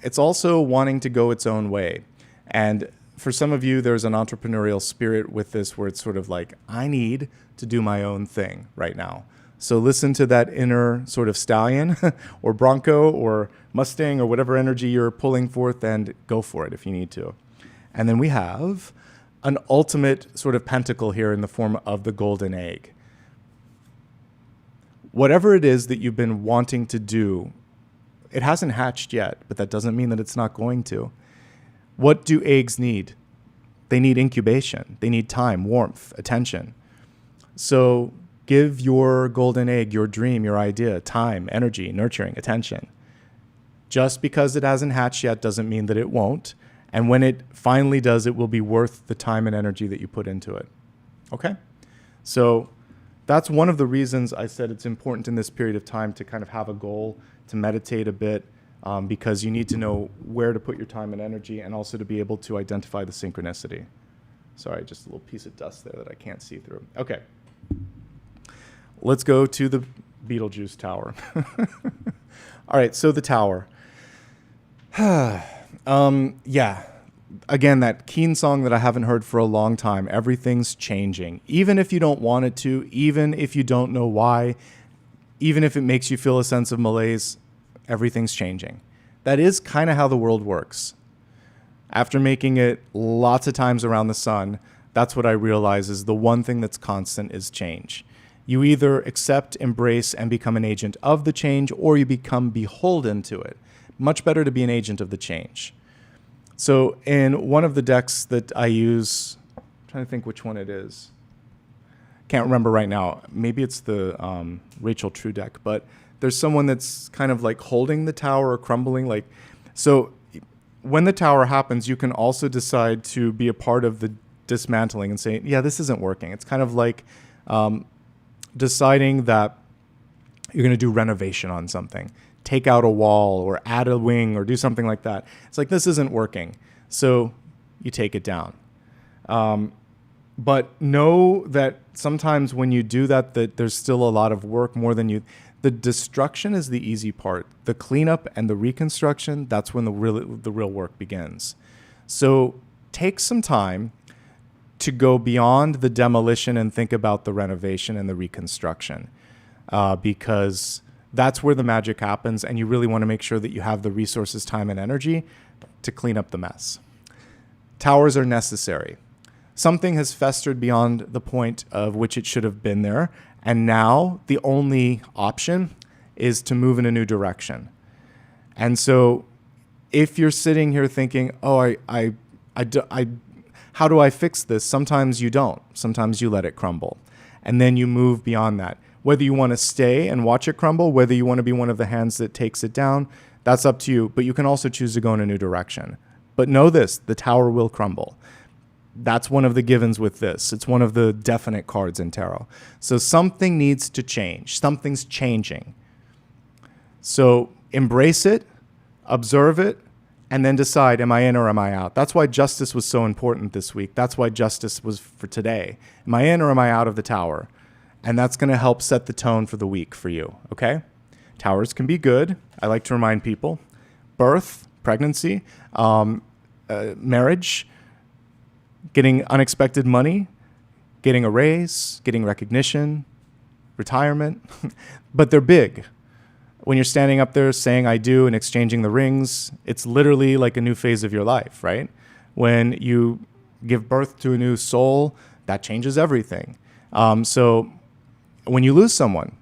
It's also wanting to go its own way. And for some of you, there's an entrepreneurial spirit with this where it's sort of like, I need to do my own thing right now. So listen to that inner sort of stallion or bronco or Mustang or whatever energy you're pulling forth and go for it if you need to. And then we have an ultimate sort of pentacle here in the form of the golden egg. Whatever it is that you've been wanting to do, it hasn't hatched yet, but that doesn't mean that it's not going to. What do eggs need? They need incubation. They need time, warmth, attention. So give your golden egg, your dream, your idea, time, energy, nurturing, attention. Just because it hasn't hatched yet doesn't mean that it won't. And when it finally does, it will be worth the time and energy that you put into it. Okay? So that's one of the reasons I said it's important in this period of time to kind of have a goal, to meditate a bit, because you need to know where to put your time and energy and also to be able to identify the synchronicity. Sorry, just a little piece of dust there that I can't see through. Okay. Let's go to the Beetlejuice Tower. All right, so the Tower. Yeah. Again, that Keen song that I haven't heard for a long time. Everything's changing. Even if you don't want it to, even if you don't know why, even if it makes you feel a sense of malaise, everything's changing. That is kind of how the world works. After making it lots of times around the sun, that's what I realize is the one thing that's constant is change. You either accept, embrace, and become an agent of the change, or you become beholden to it. Much better to be an agent of the change. So in one of the decks that I use, I'm trying to think which one it is. Can't remember right now. Maybe it's the Rachel True deck, but there's someone that's kind of like holding the tower or crumbling. So when the tower happens, you can also decide to be a part of the dismantling and say, yeah, this isn't working. It's kind of like deciding that you're going to do renovation on something. Take out a wall or add a wing or do something like that. It's like, this isn't working. So you take it down. But know that sometimes when you do that, that there's still a lot of work more than you. The destruction is the easy part. The cleanup and the reconstruction, that's when the real work begins. So take some time to go beyond the demolition and think about the renovation and the reconstruction, because that's where the magic happens, and you really want to make sure that you have the resources, time, and energy to clean up the mess. Towers are necessary. Something has festered beyond the point of which it should have been there, and now the only option is to move in a new direction. And so if you're sitting here thinking, oh, how do I fix this? Sometimes you don't. Sometimes you let it crumble. And then you move beyond that. Whether you want to stay and watch it crumble, whether you want to be one of the hands that takes it down, that's up to you. But you can also choose to go in a new direction. But know this, the tower will crumble. That's one of the givens with this. It's one of the definite cards in tarot. So something needs to change. Something's changing. So embrace it, observe it, and then decide, am I in or am I out? That's why justice was so important this week. That's why justice was for today. Am I in or am I out of the tower? And that's going to help set the tone for the week for you, okay? Towers can be good. I like to remind people. Birth, pregnancy, marriage, getting unexpected money, getting a raise, getting recognition, retirement. But they're big. When you're standing up there saying I do and exchanging the rings, it's literally like a new phase of your life, right? When you give birth to a new soul, that changes everything. So when you lose someone,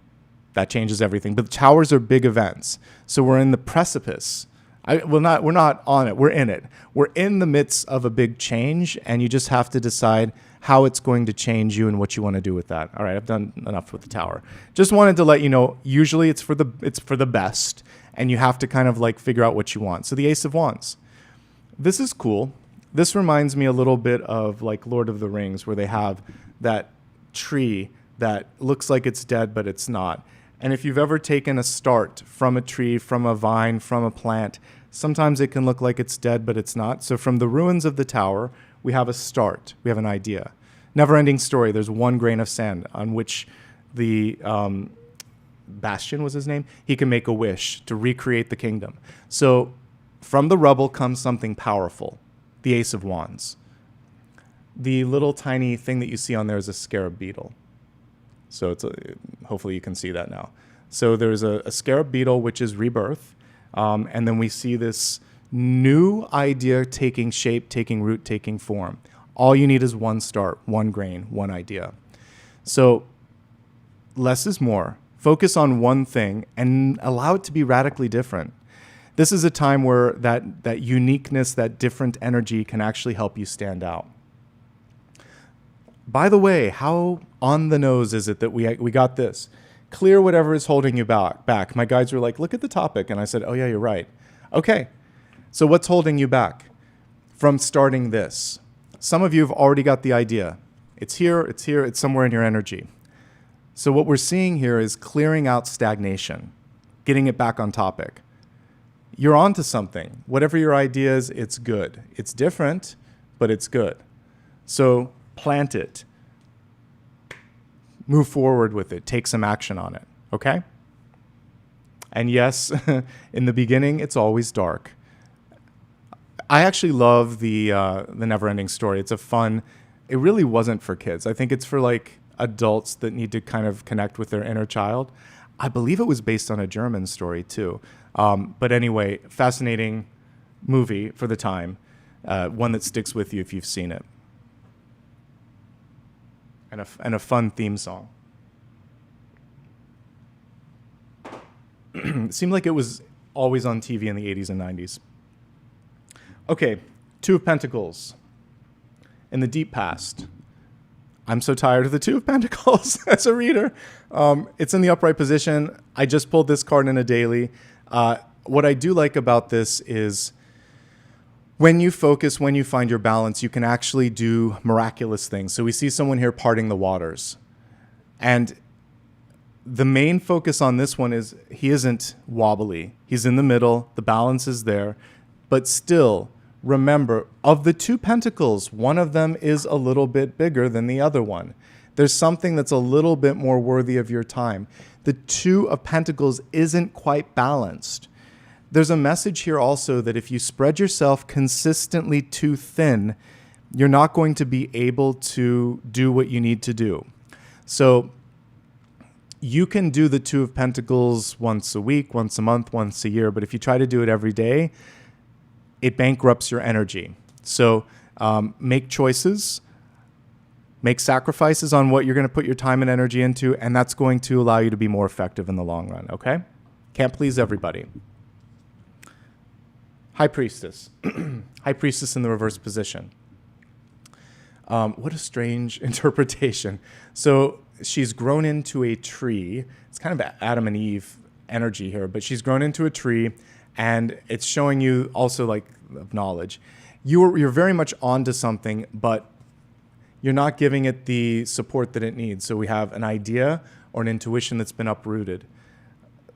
that changes everything. But towers are big events. So we're in the precipice. We're not on it. We're in it. We're in the midst of a big change, and you just have to decide how it's going to change you and what you want to do with that. All right, I've done enough with the tower. Just wanted to let you know, usually it's for the best, and you have to kind of like figure out what you want. So the Ace of Wands. This is cool. This reminds me a little bit of like Lord of the Rings, where they have that tree that looks like it's dead, but it's not. And if you've ever taken a start from a tree, from a vine, from a plant, sometimes it can look like it's dead, but it's not. So from the ruins of the tower, we have a start. We have an idea. Never-ending story. There's one grain of sand on which the Bastion was his name, he can make a wish to recreate the kingdom. So from the rubble comes something powerful, the Ace of Wands. The little tiny thing that you see on there is a scarab beetle. So hopefully you can see that now. So there's a scarab beetle, which is rebirth. And then we see this new idea taking shape, taking root, taking form. All you need is one start, one grain, one idea. So less is more. Focus on one thing and allow it to be radically different. This is a time where that uniqueness, that different energy can actually help you stand out. By the way, how on the nose is it that we got this? Clear whatever is holding you back. My guides were like, look at the topic. And I said, oh, yeah, you're right. Okay, so what's holding you back from starting this? Some of you have already got the idea. It's here, it's somewhere in your energy. So what we're seeing here is clearing out stagnation, getting it back on topic. You're onto something. Whatever your idea is, it's good. It's different, but it's good. So plant it. Move forward with it. Take some action on it. Okay? And yes, in the beginning, it's always dark. I actually love the Neverending Story. It's it really wasn't for kids. I think it's for like adults that need to kind of connect with their inner child. I believe it was based on a German story too. But anyway, fascinating movie for the time. One that sticks with you if you've seen it. And a fun theme song. It seemed like it was always on TV in the 80s and 90s. Okay, Two of Pentacles. In the deep past. I'm so tired of the Two of Pentacles as a reader. It's in the upright position. I just pulled this card in a daily. What I do like about this is when you focus, when you find your balance, you can actually do miraculous things. So we see someone here parting the waters. And the main focus on this one is he isn't wobbly. He's in the middle. The balance is there. But still, remember, of the two pentacles, one of them is a little bit bigger than the other one. There's something that's a little bit more worthy of your time. The Two of Pentacles isn't quite balanced. There's a message here also that if you spread yourself consistently too thin, you're not going to be able to do what you need to do. So you can do the Two of Pentacles once a week, once a month, once a year, but if you try to do it every day, it bankrupts your energy. So make choices, make sacrifices on what you're going to put your time and energy into, and that's going to allow you to be more effective in the long run, okay? Can't please everybody. High Priestess. High Priestess in the reverse position. What a strange interpretation. So she's grown into a tree. It's kind of Adam and Eve energy here, but she's grown into a tree, and it's showing you also like of knowledge. You're very much onto something, but you're not giving it the support that it needs. So we have an idea or an intuition that's been uprooted.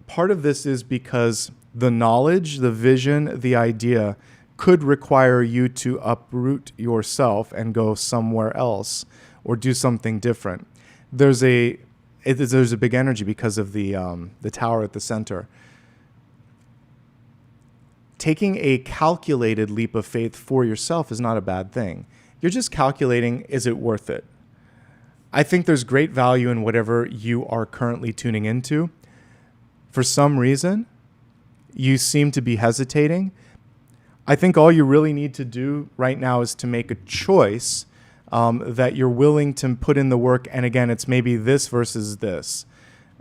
Part of this is because the knowledge, the vision, the idea could require you to uproot yourself and go somewhere else or do something different. There's a big energy because of the tower at the center. Taking a calculated leap of faith for yourself is not a bad thing. You're just calculating, is it worth it? I think there's great value in whatever you are currently tuning into. For some reason, you seem to be hesitating. I think all you really need to do right now is to make a choice that you're willing to put in the work. And again, it's maybe this versus this.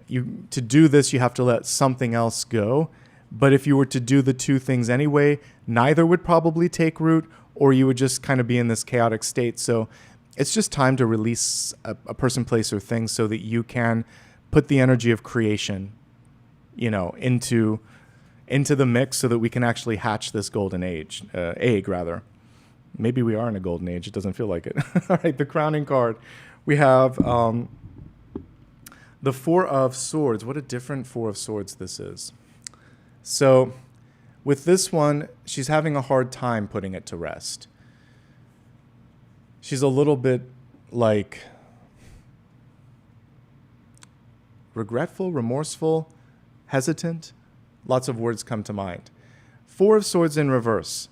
To do this, you have to let something else go. But if you were to do the two things anyway, neither would probably take root, or you would just kind of be in this chaotic state. So it's just time to release a person, place, or thing so that you can put the energy of creation, into the mix so that we can actually hatch this golden egg rather. Maybe we are in a golden age. It doesn't feel like it. All right, the crowning card. We have the Four of Swords. What a different Four of Swords this is. So with this one, she's having a hard time putting it to rest. She's a little bit like regretful, remorseful, hesitant. Lots of words come to mind. Four of Swords in reverse.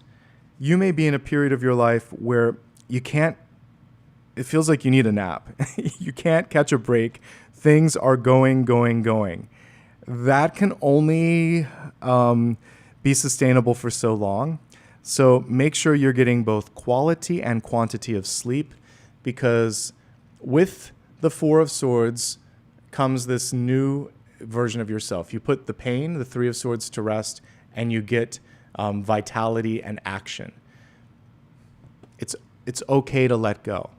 You may be in a period of your life where you can't, it feels like you need a nap. You can't catch a break. Things are going. That can only be sustainable for so long. So make sure you're getting both quality and quantity of sleep, because with the Four of Swords comes this new version of yourself. You put the pain, the Three of Swords, to rest, and you get vitality and action. It's okay to let go.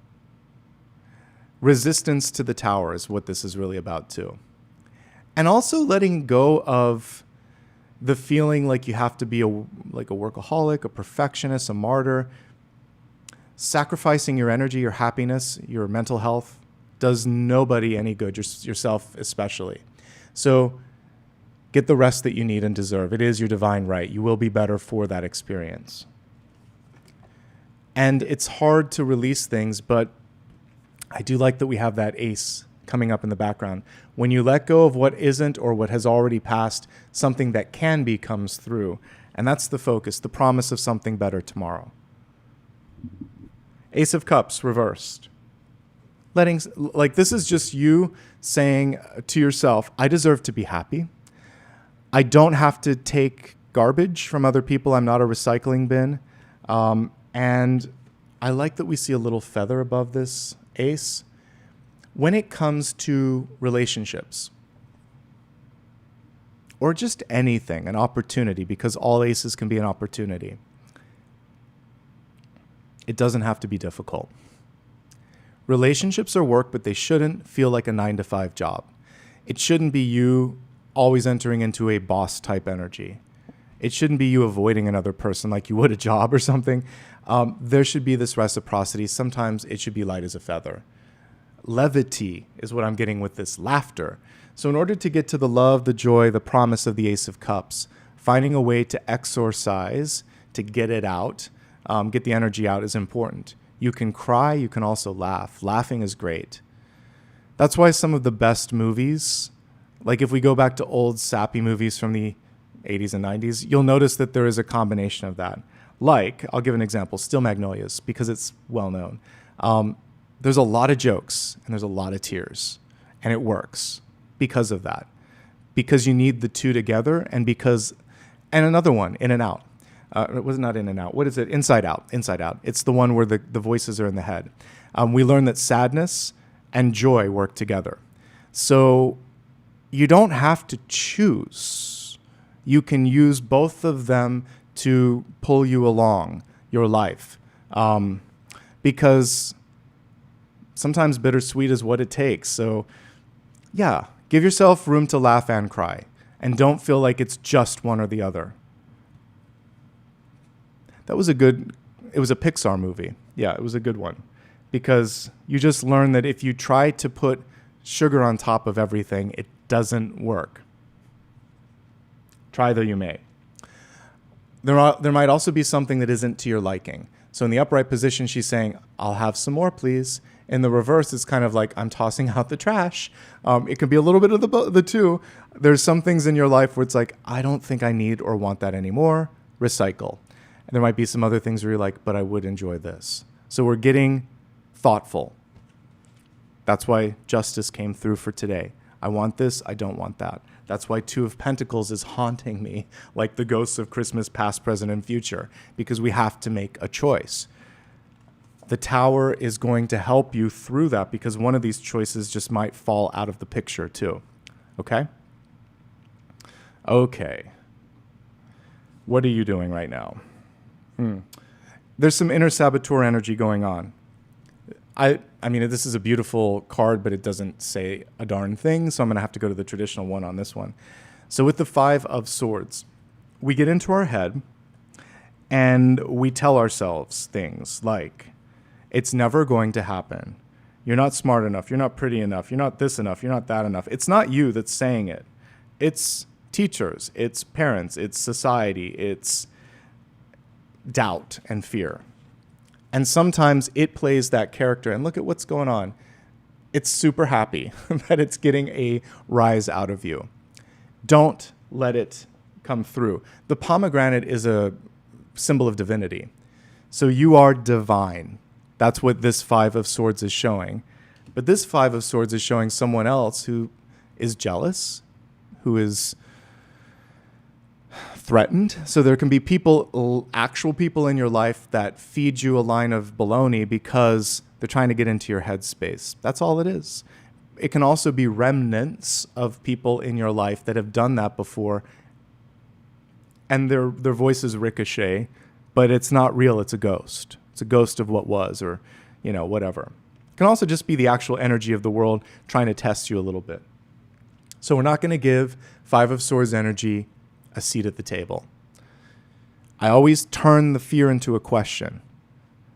Resistance to the Tower is what this is really about too. And also letting go of the feeling like you have to be like a workaholic, a perfectionist, a martyr. Sacrificing your energy, your happiness, your mental health does nobody any good, yourself especially. So get the rest that you need and deserve. It is your divine right. You will be better for that experience. And it's hard to release things, but I do like that we have that ace coming up in the background. When you let go of what isn't or what has already passed, something that can be comes through. And that's the focus, the promise of something better tomorrow. Ace of Cups reversed. This is just you saying to yourself, I deserve to be happy. I don't have to take garbage from other people. I'm not a recycling bin. And I like that we see a little feather above this ace. When it comes to relationships, or just anything, an opportunity, because all aces can be an opportunity, it doesn't have to be difficult. Relationships are work, but they shouldn't feel like a 9-to-5 job. It shouldn't be you always entering into a boss type energy. It shouldn't be you avoiding another person like you would a job or something. There should be this reciprocity. Sometimes it should be light as a feather. Levity is what I'm getting with this, laughter. So in order to get to the love, the joy, the promise of the Ace of Cups, finding a way to exorcise, to get it out, get the energy out is important. You can cry, you can also laugh. Laughing is great. That's why some of the best movies, like if we go back to old sappy movies from the 80s and 90s, you'll notice that there is a combination of that. Like, I'll give an example, Steel Magnolias, because it's well known. There's a lot of jokes and there's a lot of tears, and it works because of that. Because you need the two together, and another one, In and Out. It was not In and Out. What is it? Inside Out. Inside Out. It's the one where the voices are in the head. We learn that sadness and joy work together. So you don't have to choose. You can use both of them to pull you along your life. Because sometimes bittersweet is what it takes. So yeah, give yourself room to laugh and cry. And don't feel like it's just one or the other. It was a Pixar movie. Yeah, it was a good one. Because you just learn that if you try to put sugar on top of everything, it doesn't work. Try though you may. There might also be something that isn't to your liking. So in the upright position, she's saying, I'll have some more, please. In the reverse, it's kind of like, I'm tossing out the trash. It can be a little bit of the two. There's some things in your life where it's like, I don't think I need or want that anymore. Recycle. And there might be some other things where you're like, but I would enjoy this. So we're getting thoughtful. That's why justice came through for today. I want this, I don't want that. That's why Two of Pentacles is haunting me like the ghosts of Christmas past, present, and future, because we have to make a choice. The Tower is going to help you through that, because one of these choices just might fall out of the picture too. Okay? Okay. What are you doing right now? There's some inner saboteur energy going on. I mean, this is a beautiful card, but it doesn't say a darn thing, so I'm going to have to go to the traditional one on this one. So with the Five of Swords, we get into our head and we tell ourselves things like, it's never going to happen. You're not smart enough. You're not pretty enough. You're not this enough. You're not that enough. It's not you that's saying it. It's teachers. It's parents. It's society. It's doubt and fear. And sometimes it plays that character. And look at what's going on. it's super happy that it's getting a rise out of you. Don't let it come through. The pomegranate is a symbol of divinity. So you are divine. That's what this Five of Swords is showing. But this Five of Swords is showing someone else who is jealous, who is threatened. So there can be people, actual people in your life that feed you a line of baloney because they're trying to get into your headspace. That's all it is. It can also be remnants of people in your life that have done that before, and their voices ricochet, but it's not real. It's a ghost. It's a ghost of what was, or, whatever. It can also just be the actual energy of the world trying to test you a little bit. So we're not going to give Five of Swords energy a seat at the table. I always turn the fear into a question.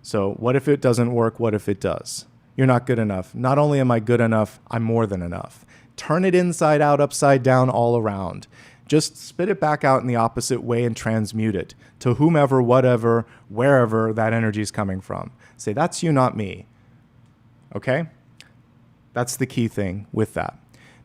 So what if it doesn't work? What if it does? You're not good enough. Not only am I good enough, I'm more than enough. Turn it inside out, upside down, all around. Just spit it back out in the opposite way and transmute it to whomever, whatever, wherever that energy is coming from. Say, that's you, not me. Okay? That's the key thing with that.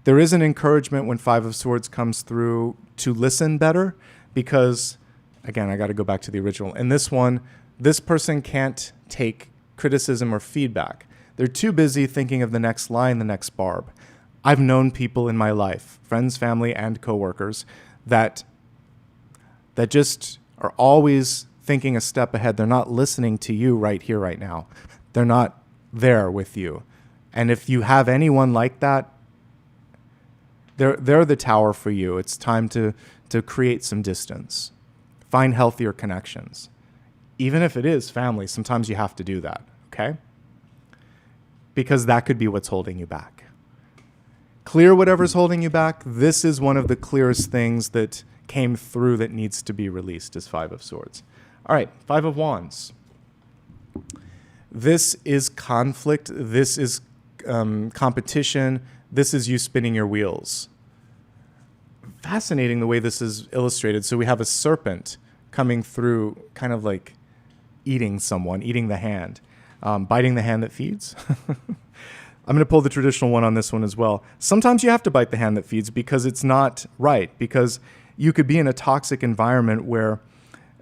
There is an encouragement when Five of Swords comes through to listen better because, again, I got to go back to the original. In this one, this person can't take criticism or feedback. They're too busy thinking of the next line, the next barb. I've known people in my life, friends, family, and coworkers, that just are always thinking a step ahead. They're not listening to you right here, right now. They're not there with you. And if you have anyone like that, they're the tower for you. It's time to create some distance. Find healthier connections. Even if it is family, sometimes you have to do that, okay? Because that could be what's holding you back. Clear whatever's holding you back. This is one of the clearest things that came through that needs to be released is Five of Swords. All right, Five of Wands. This is conflict. This is competition. This is you spinning your wheels. Fascinating the way this is illustrated. So we have a serpent coming through, kind of like eating someone, eating the hand, biting the hand that feeds. I'm going to pull the traditional one on this one as well. Sometimes you have to bite the hand that feeds because it's not right, because you could be in a toxic environment where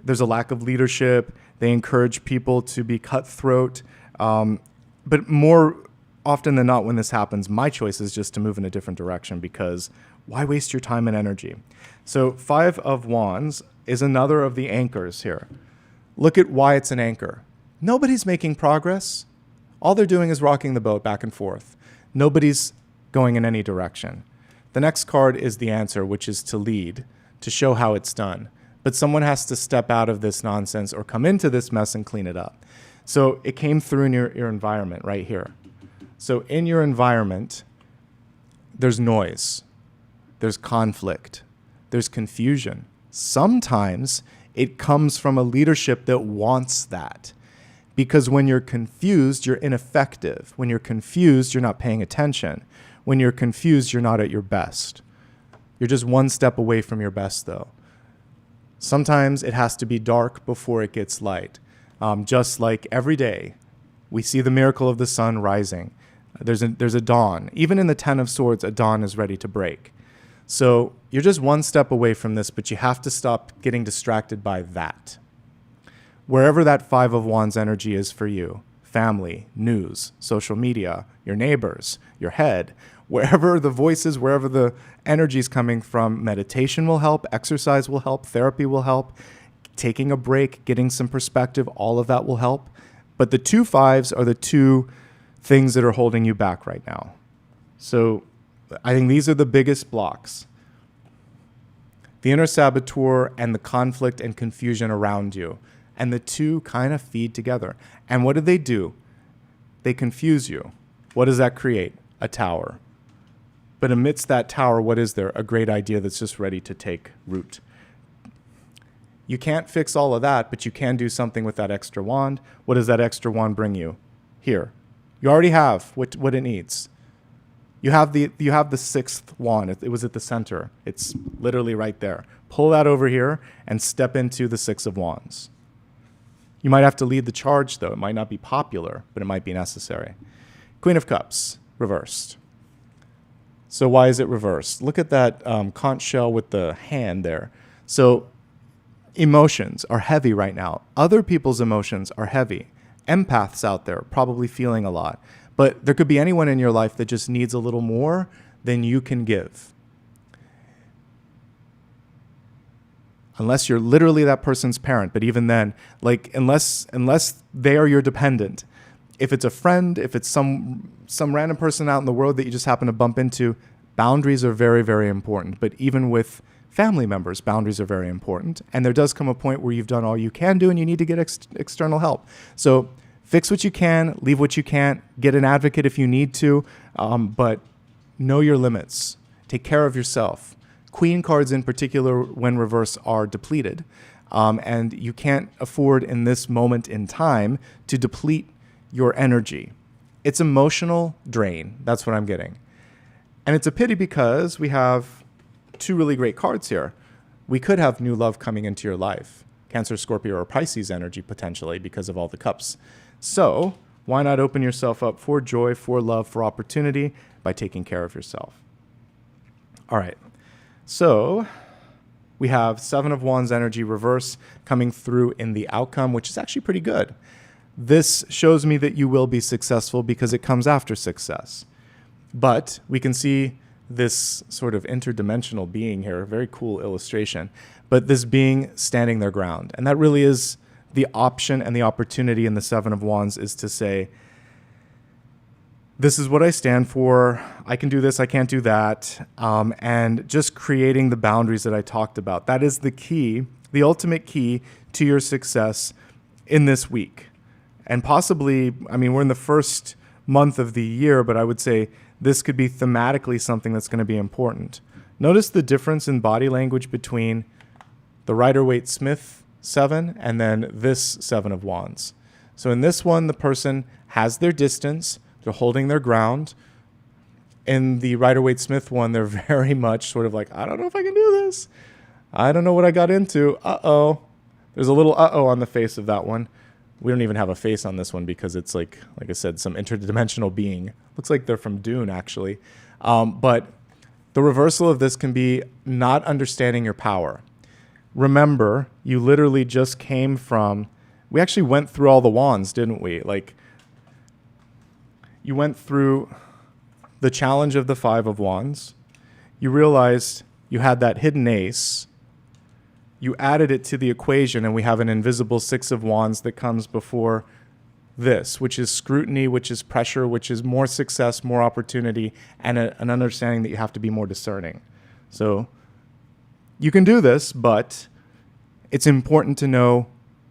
there's a lack of leadership. They encourage people to be cutthroat. But more often than not, when this happens, my choice is just to move in a different direction because why waste your time and energy? So Five of Wands is another of the anchors here. Look at why it's an anchor. Nobody's making progress. All they're doing is rocking the boat back and forth. Nobody's going in any direction. The next card is the answer, which is to lead, to show how it's done. But someone has to step out of this nonsense or come into this mess and clean it up. So it came through in your environment right here. So in your environment, there's noise, there's conflict, there's confusion. Sometimes it comes from a leadership that wants that. Because when you're confused, you're ineffective. When you're confused, you're not paying attention. When you're confused, you're not at your best. You're just one step away from your best, though. Sometimes it has to be dark before it gets light. Just like every day, we see the miracle of the sun rising. There's a dawn. Even in the Ten of Swords, a dawn is ready to break. So you're just one step away from this, but you have to stop getting distracted by that. Wherever that Five of Wands energy is for you, family, news, social media, your neighbors, your head, wherever the voices, wherever the energy is coming from, meditation will help, exercise will help, therapy will help, taking a break, getting some perspective, all of that will help. But the two fives are the two things that are holding you back right now. So I think these are the biggest blocks. The inner saboteur and the conflict and confusion around you. And the two kind of feed together. And what do? They confuse you. What does that create? A tower. But amidst that tower, what is there? A great idea that's just ready to take root. You can't fix all of that, but you can do something with that extra wand. What does that extra wand bring you? Here. You already have what it needs. You have the sixth wand. It was at the center. It's literally right there. Pull that over here and step into the Six of Wands. You might have to lead the charge, though. It might not be popular, but it might be necessary. Queen of Cups. reversed. So why is it reversed? Look at that conch shell with the hand there. So emotions are heavy right now. Other people's emotions are heavy. Empaths out there probably feeling a lot. But there could be anyone in your life that just needs a little more than you can give. Unless you're literally that person's parent. But even then, like unless they are your dependent, if it's a friend, if it's some random person out in the world that you just happen to bump into, boundaries are very, very important. But even with family members, boundaries are very important. And there does come a point where you've done all you can do and you need to get external help. So fix what you can, leave what you can't, get an advocate if you need to, but know your limits. Take care of yourself. Queen cards in particular, when reversed, are depleted. And you can't afford in this moment in time to deplete your energy. It's emotional drain. That's what I'm getting. And it's a pity because we have two really great cards here. We could have new love coming into your life. Cancer, Scorpio, or Pisces energy potentially because of all the cups. So why not open yourself up for joy, for love, for opportunity by taking care of yourself? All right. So we have Seven of Wands energy reverse coming through in the outcome, which is actually pretty good. This shows me that you will be successful because it comes after success. But we can see this sort of interdimensional being here, a very cool illustration, but this being standing their ground. And that really is the option and the opportunity in the Seven of Wands, is to say, this is what I stand for. I can do this, I can't do that. And just creating the boundaries that I talked about. That is the key, the ultimate key to your success in this week. And possibly, I mean, we're in the first month of the year, but I would say this could be thematically something that's going to be important. Notice the difference in body language between the Rider-Waite-Smith 7 and then this Seven of Wands. So in this one, the person has their distance. They're holding their ground. In the Rider-Waite-Smith one, they're very much sort of like, I don't know if I can do this. I don't know what I got into. Uh-oh. There's a little uh-oh on the face of that one. We don't even have a face on this one because it's like I said, some interdimensional being. Looks like they're from Dune, actually. But the reversal of this can be not understanding your power. Remember, you literally just came from, we actually went through all the wands, didn't we? Like, you went through the challenge of the Five of Wands. You realized you had that hidden ace. You added it to the equation, and we have an invisible Six of Wands that comes before this, which is scrutiny, which is pressure, which is more success, more opportunity, and an understanding that you have to be more discerning. So you can do this, but it's important to know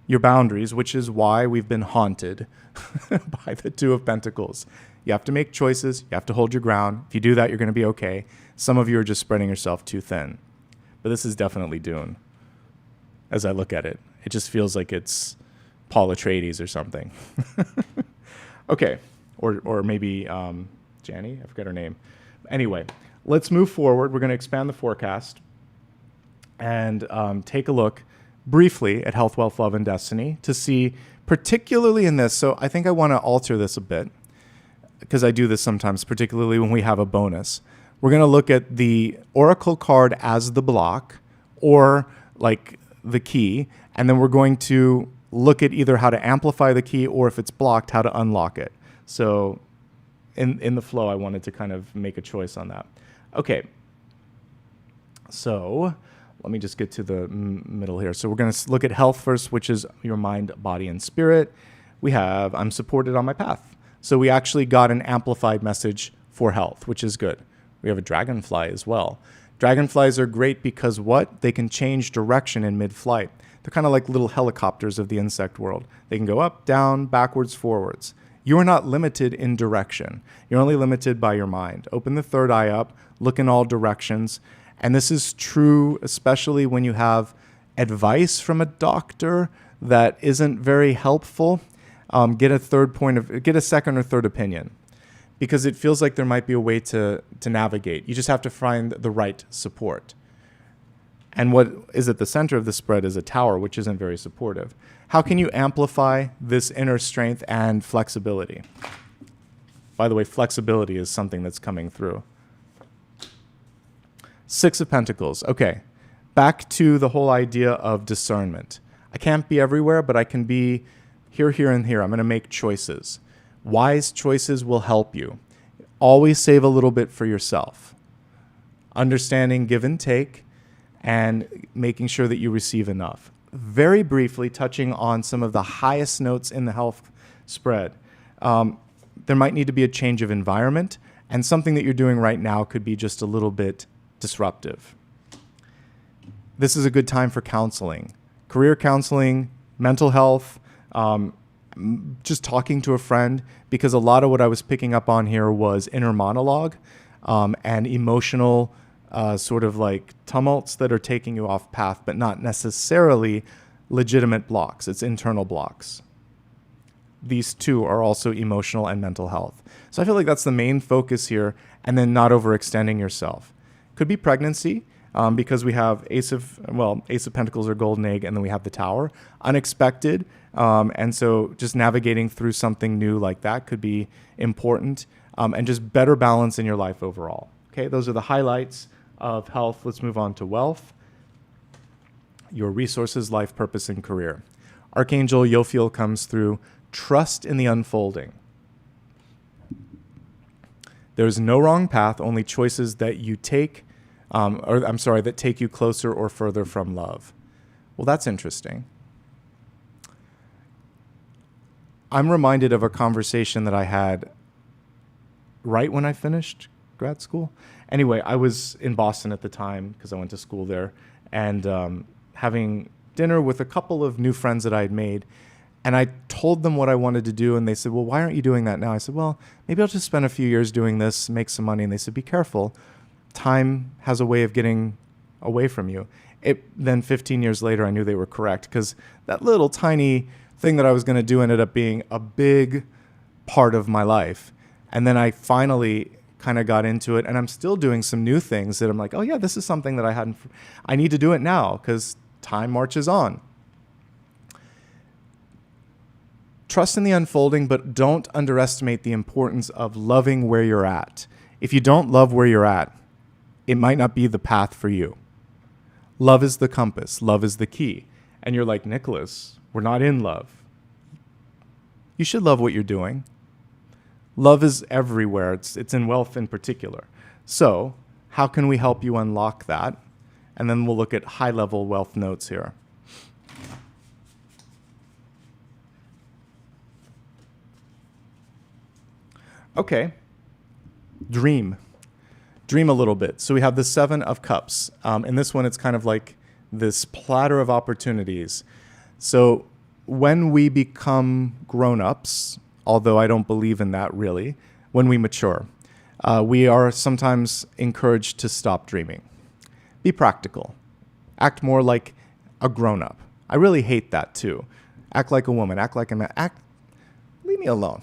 your boundaries, which is why we've been haunted by the Two of Pentacles. You have to make choices. You have to hold your ground. If you do that, you're going to be okay. Some of you are just spreading yourself too thin. But this is definitely Dune. As I look at it, it just feels like it's Paul Atreides or something. Okay. Or maybe Janny. I forgot her name. Anyway, let's move forward. We're going to expand the forecast and take a look briefly at health, wealth, love, and destiny to see, particularly in this. So I think I want to alter this a bit because I do this sometimes, particularly when we have a bonus. We're going to look at the oracle card as the block or like the key, and then we're going to look at either how to amplify the key or if it's blocked, how to unlock it. So in the flow, I wanted to kind of make a choice on that. Okay. So let me just get to the middle here. So we're going to look at health first, which is your mind, body, and spirit. We have, I'm supported on my path. So we actually got an amplified message for health, which is good. We have a dragonfly as well. Dragonflies are great because what? They can change direction in mid-flight. They're kind of like little helicopters of the insect world. They can go up, down, backwards, forwards. You are not limited in direction. You're only limited by your mind. Open the third eye up, look in all directions. And this is true, especially when you have advice from a doctor that isn't very helpful. Get a second or third opinion, because it feels like there might be a way to navigate. You just have to find the right support. And what is at the center of the spread is a tower, which isn't very supportive. How can you amplify this inner strength and flexibility? By the way, flexibility is something that's coming through. Six of Pentacles. Okay, back to the whole idea of discernment. I can't be everywhere, but I can be here, here, and here. I'm going to make choices. Wise choices will help you. Always save a little bit for yourself. Understanding give and take and making sure that you receive enough. Very briefly, touching on some of the highest notes in the health spread. There might need to be a change of environment, and something that you're doing right now could be just a little bit disruptive. This is a good time for counseling. Career counseling, mental health, just talking to a friend, because a lot of what I was picking up on here was inner monologue and emotional sort of like tumults that are taking you off path, but not necessarily legitimate blocks. It's internal blocks. These two are also emotional and mental health. So I feel like that's the main focus here, and then not overextending yourself. Could be pregnancy, because we have Ace of Pentacles or Golden Egg, and then we have the Tower. Unexpected, and so just navigating through something new like that could be important, and just better balance in your life overall. Okay, those are the highlights of health. Let's move on to wealth, your resources, life purpose, and career. Archangel Yophiel comes through. Trust in the unfolding. There's no wrong path, only choices that you take, that take you closer or further from love. Well, that's interesting. I'm reminded of a conversation that I had right when I finished grad school. Anyway, I was in Boston at the time because I went to school there, and having dinner with a couple of new friends that I had made. And I told them what I wanted to do, and they said, well, why aren't you doing that now? I said, well, maybe I'll just spend a few years doing this, make some money. And they said, be careful. Time has a way of getting away from you. Then 15 years later, I knew they were correct, because that little tiny thing that I was going to do ended up being a big part of my life. And then I finally kind of got into it, and I'm still doing some new things that I'm like, oh yeah, this is something that I need to do it now, because time marches on. Trust in the unfolding, but don't underestimate the importance of loving where you're at. If you don't love where you're at, it might not be the path for you. Love is the compass. Love is the key. And you're like, Nicholas, we're not in love. You should love what you're doing. Love is everywhere. It's in wealth in particular. So how can we help you unlock that? And then we'll look at high-level wealth notes here. Okay, dream a little bit. So we have the Seven of Cups. In this one, it's kind of like this platter of opportunities. So when we become grown-ups, although I don't believe in that really, when we mature, we are sometimes encouraged to stop dreaming. Be practical. Act more like a grown-up. I really hate that too. Act like a woman. Act like a man. Leave me alone.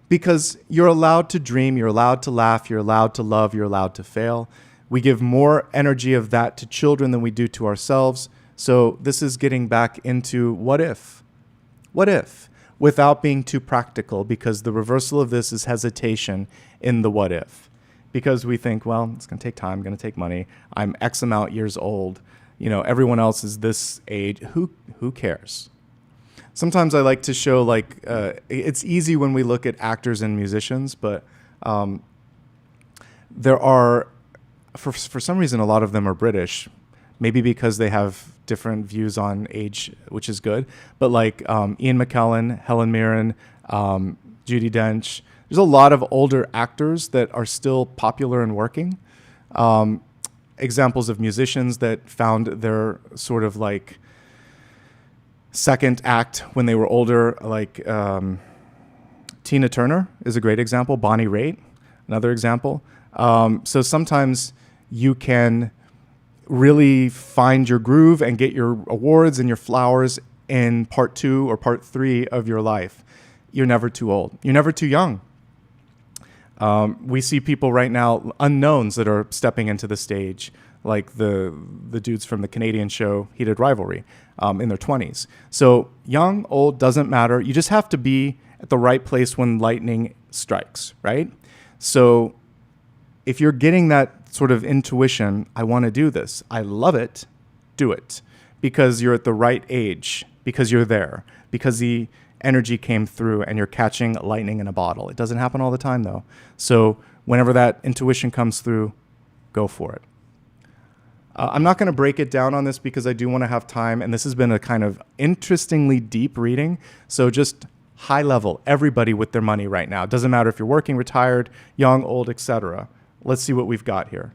Because you're allowed to dream, you're allowed to laugh, you're allowed to love, you're allowed to fail. We give more energy of that to children than we do to ourselves. So this is getting back into what if? What if? Without being too practical, because the reversal of this is hesitation in the what if. Because we think, well, it's going to take time, going to take money. I'm X amount years old. You know, everyone else is this age. Who cares? Sometimes I like to show, it's easy when we look at actors and musicians, but there are, for some reason, a lot of them are British, maybe because they have different views on age, which is good. But like Ian McKellen, Helen Mirren, Judi Dench, there's a lot of older actors that are still popular and working. Examples of musicians that found their sort of like second act when they were older, like Tina Turner is a great example. Bonnie Raitt, another example. So sometimes you can really find your groove and get your awards and your flowers in part 2 or part 3 of your life. You're never too old. You're never too young. We see people right now, unknowns, that are stepping into the stage, like the dudes from the Canadian show Heated Rivalry, in their 20s. So young, old, doesn't matter. You just have to be at the right place when lightning strikes, right? So if you're getting that sort of intuition, I want to do this, I love it, do it. Because you're at the right age, because you're there, because the energy came through and you're catching lightning in a bottle. It doesn't happen all the time though. So whenever that intuition comes through, go for it. I'm not going to break it down on this because I do want to have time, and this has been a kind of interestingly deep reading. So just high level, everybody with their money right now. It doesn't matter if you're working, retired, young, old, etc. Let's see what we've got here.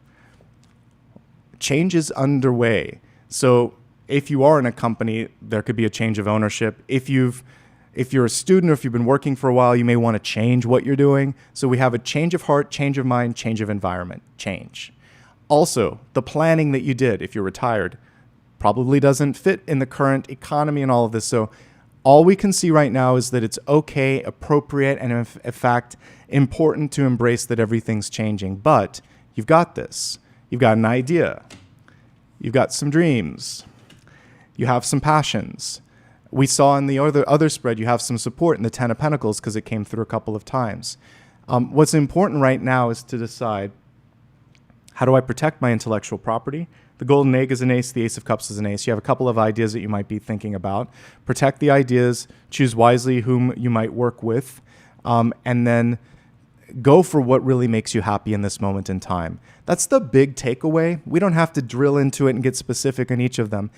Change is underway. So if you are in a company, there could be a change of ownership. If you're a student or if you've been working for a while, you may want to change what you're doing. So we have a change of heart, change of mind, change of environment, change. Also, the planning that you did, if you're retired, probably doesn't fit in the current economy and all of this. So all we can see right now is that it's okay, appropriate, and in fact, important to embrace that everything's changing. But you've got this. You've got an idea. You've got some dreams. You have some passions. We saw in the other spread, you have some support in the Ten of Pentacles because it came through a couple of times. What's important right now is to decide, how do I protect my intellectual property? The golden egg is an ace. The ace of cups is an ace. You have a couple of ideas that you might be thinking about. Protect the ideas. Choose wisely whom you might work with. And then go for what really makes you happy in this moment in time. That's the big takeaway. We don't have to drill into it and get specific on each of them.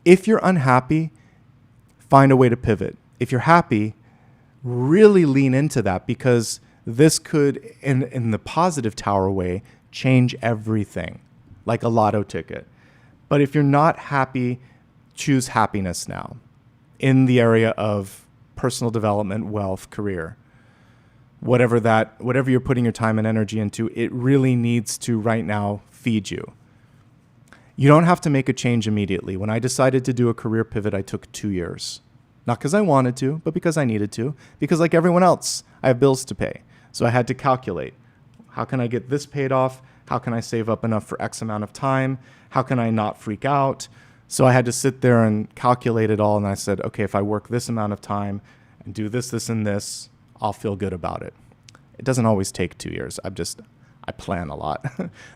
If you're unhappy, find a way to pivot. If you're happy, really lean into that, because this could, in the positive tower way, change everything, like a lotto ticket. But if you're not happy, choose happiness now in the area of personal development, wealth, career. Whatever you're putting your time and energy into, it really needs to right now feed you. You don't have to make a change immediately. When I decided to do a career pivot, I took 2 years. Not because I wanted to, but because I needed to. Because like everyone else, I have bills to pay. So I had to calculate, how can I get this paid off? How can I save up enough for X amount of time? How can I not freak out? So I had to sit there and calculate it all. And I said, okay, if I work this amount of time and do this, this, and this, I'll feel good about it. It doesn't always take 2 years. I plan a lot.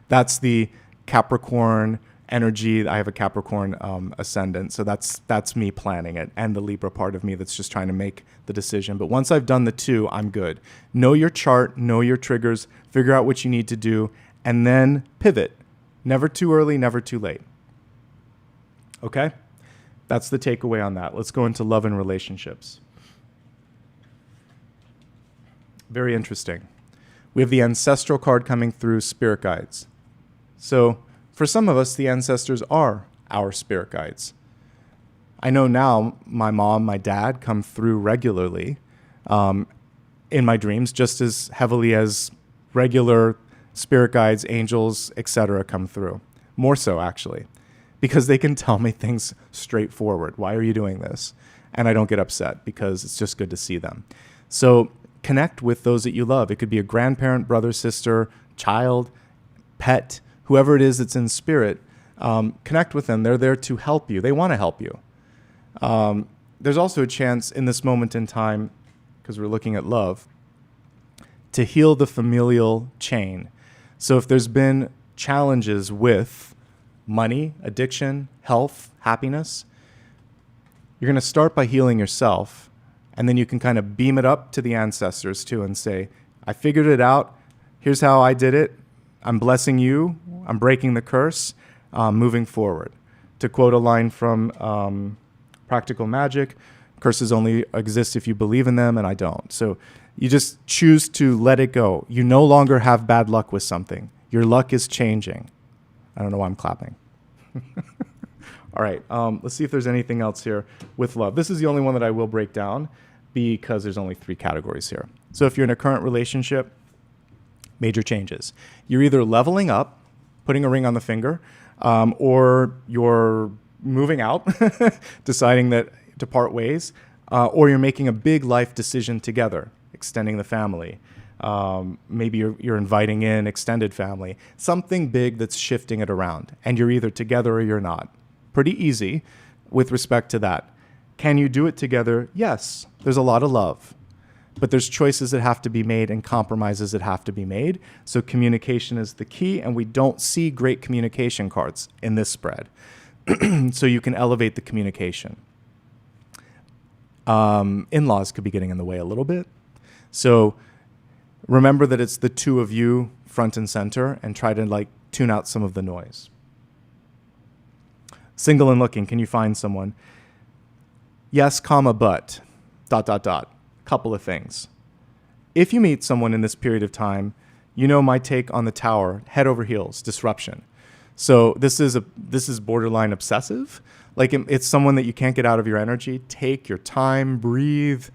That's the Capricorn energy. I have a Capricorn ascendant. So that's me planning it, and the Libra part of me that's just trying to make the decision. But once I've done the two, I'm good. Know your chart, know your triggers, figure out what you need to do, and then pivot. Never too early, never too late. Okay? That's the takeaway on that. Let's go into love and relationships. Very interesting. We have the ancestral card coming through, spirit guides. So for some of us, the ancestors are our spirit guides. I know now my mom, my dad come through regularly in my dreams, just as heavily as regular spirit guides, angels, etc. come through. More so, actually, because they can tell me things straightforward. Why are you doing this? And I don't get upset because it's just good to see them. So connect with those that you love. It could be a grandparent, brother, sister, child, pet, whoever it is that's in spirit. Connect with them. They're there to help you. They want to help you. There's also a chance in this moment in time, because we're looking at love, to heal the familial chain. So if there's been challenges with money, addiction, health, happiness, you're going to start by healing yourself. And then you can kind of beam it up to the ancestors too and say, I figured it out. Here's how I did it. I'm blessing you. I'm breaking the curse, moving forward. To quote a line from Practical Magic, curses only exist if you believe in them, and I don't. So you just choose to let it go. You no longer have bad luck with something. Your luck is changing. I don't know why I'm clapping. All right, let's see if there's anything else here with love. This is the only one that I will break down because there's only 3 categories here. So if you're in a current relationship, major changes. You're either leveling up, putting a ring on the finger, or you're moving out, deciding that to part ways, or you're making a big life decision together, extending the family. Maybe you're inviting in extended family, something big that's shifting it around, and you're either together or you're not. Pretty easy with respect to that. Can you do it together? Yes. There's a lot of love. but there's choices that have to be made and compromises that have to be made. So communication is the key, and we don't see great communication cards in this spread. So you can elevate the communication. In-laws could be getting in the way a little bit. So remember that it's the two of you front and center, and try to like tune out some of the noise. Single and looking, can you find someone? Yes, comma, but, ... Couple of things. If you meet someone in this period of time, you know my take on the tower, head over heels, disruption. So this is borderline obsessive. Like it's someone that you can't get out of your energy. Take your time, breathe.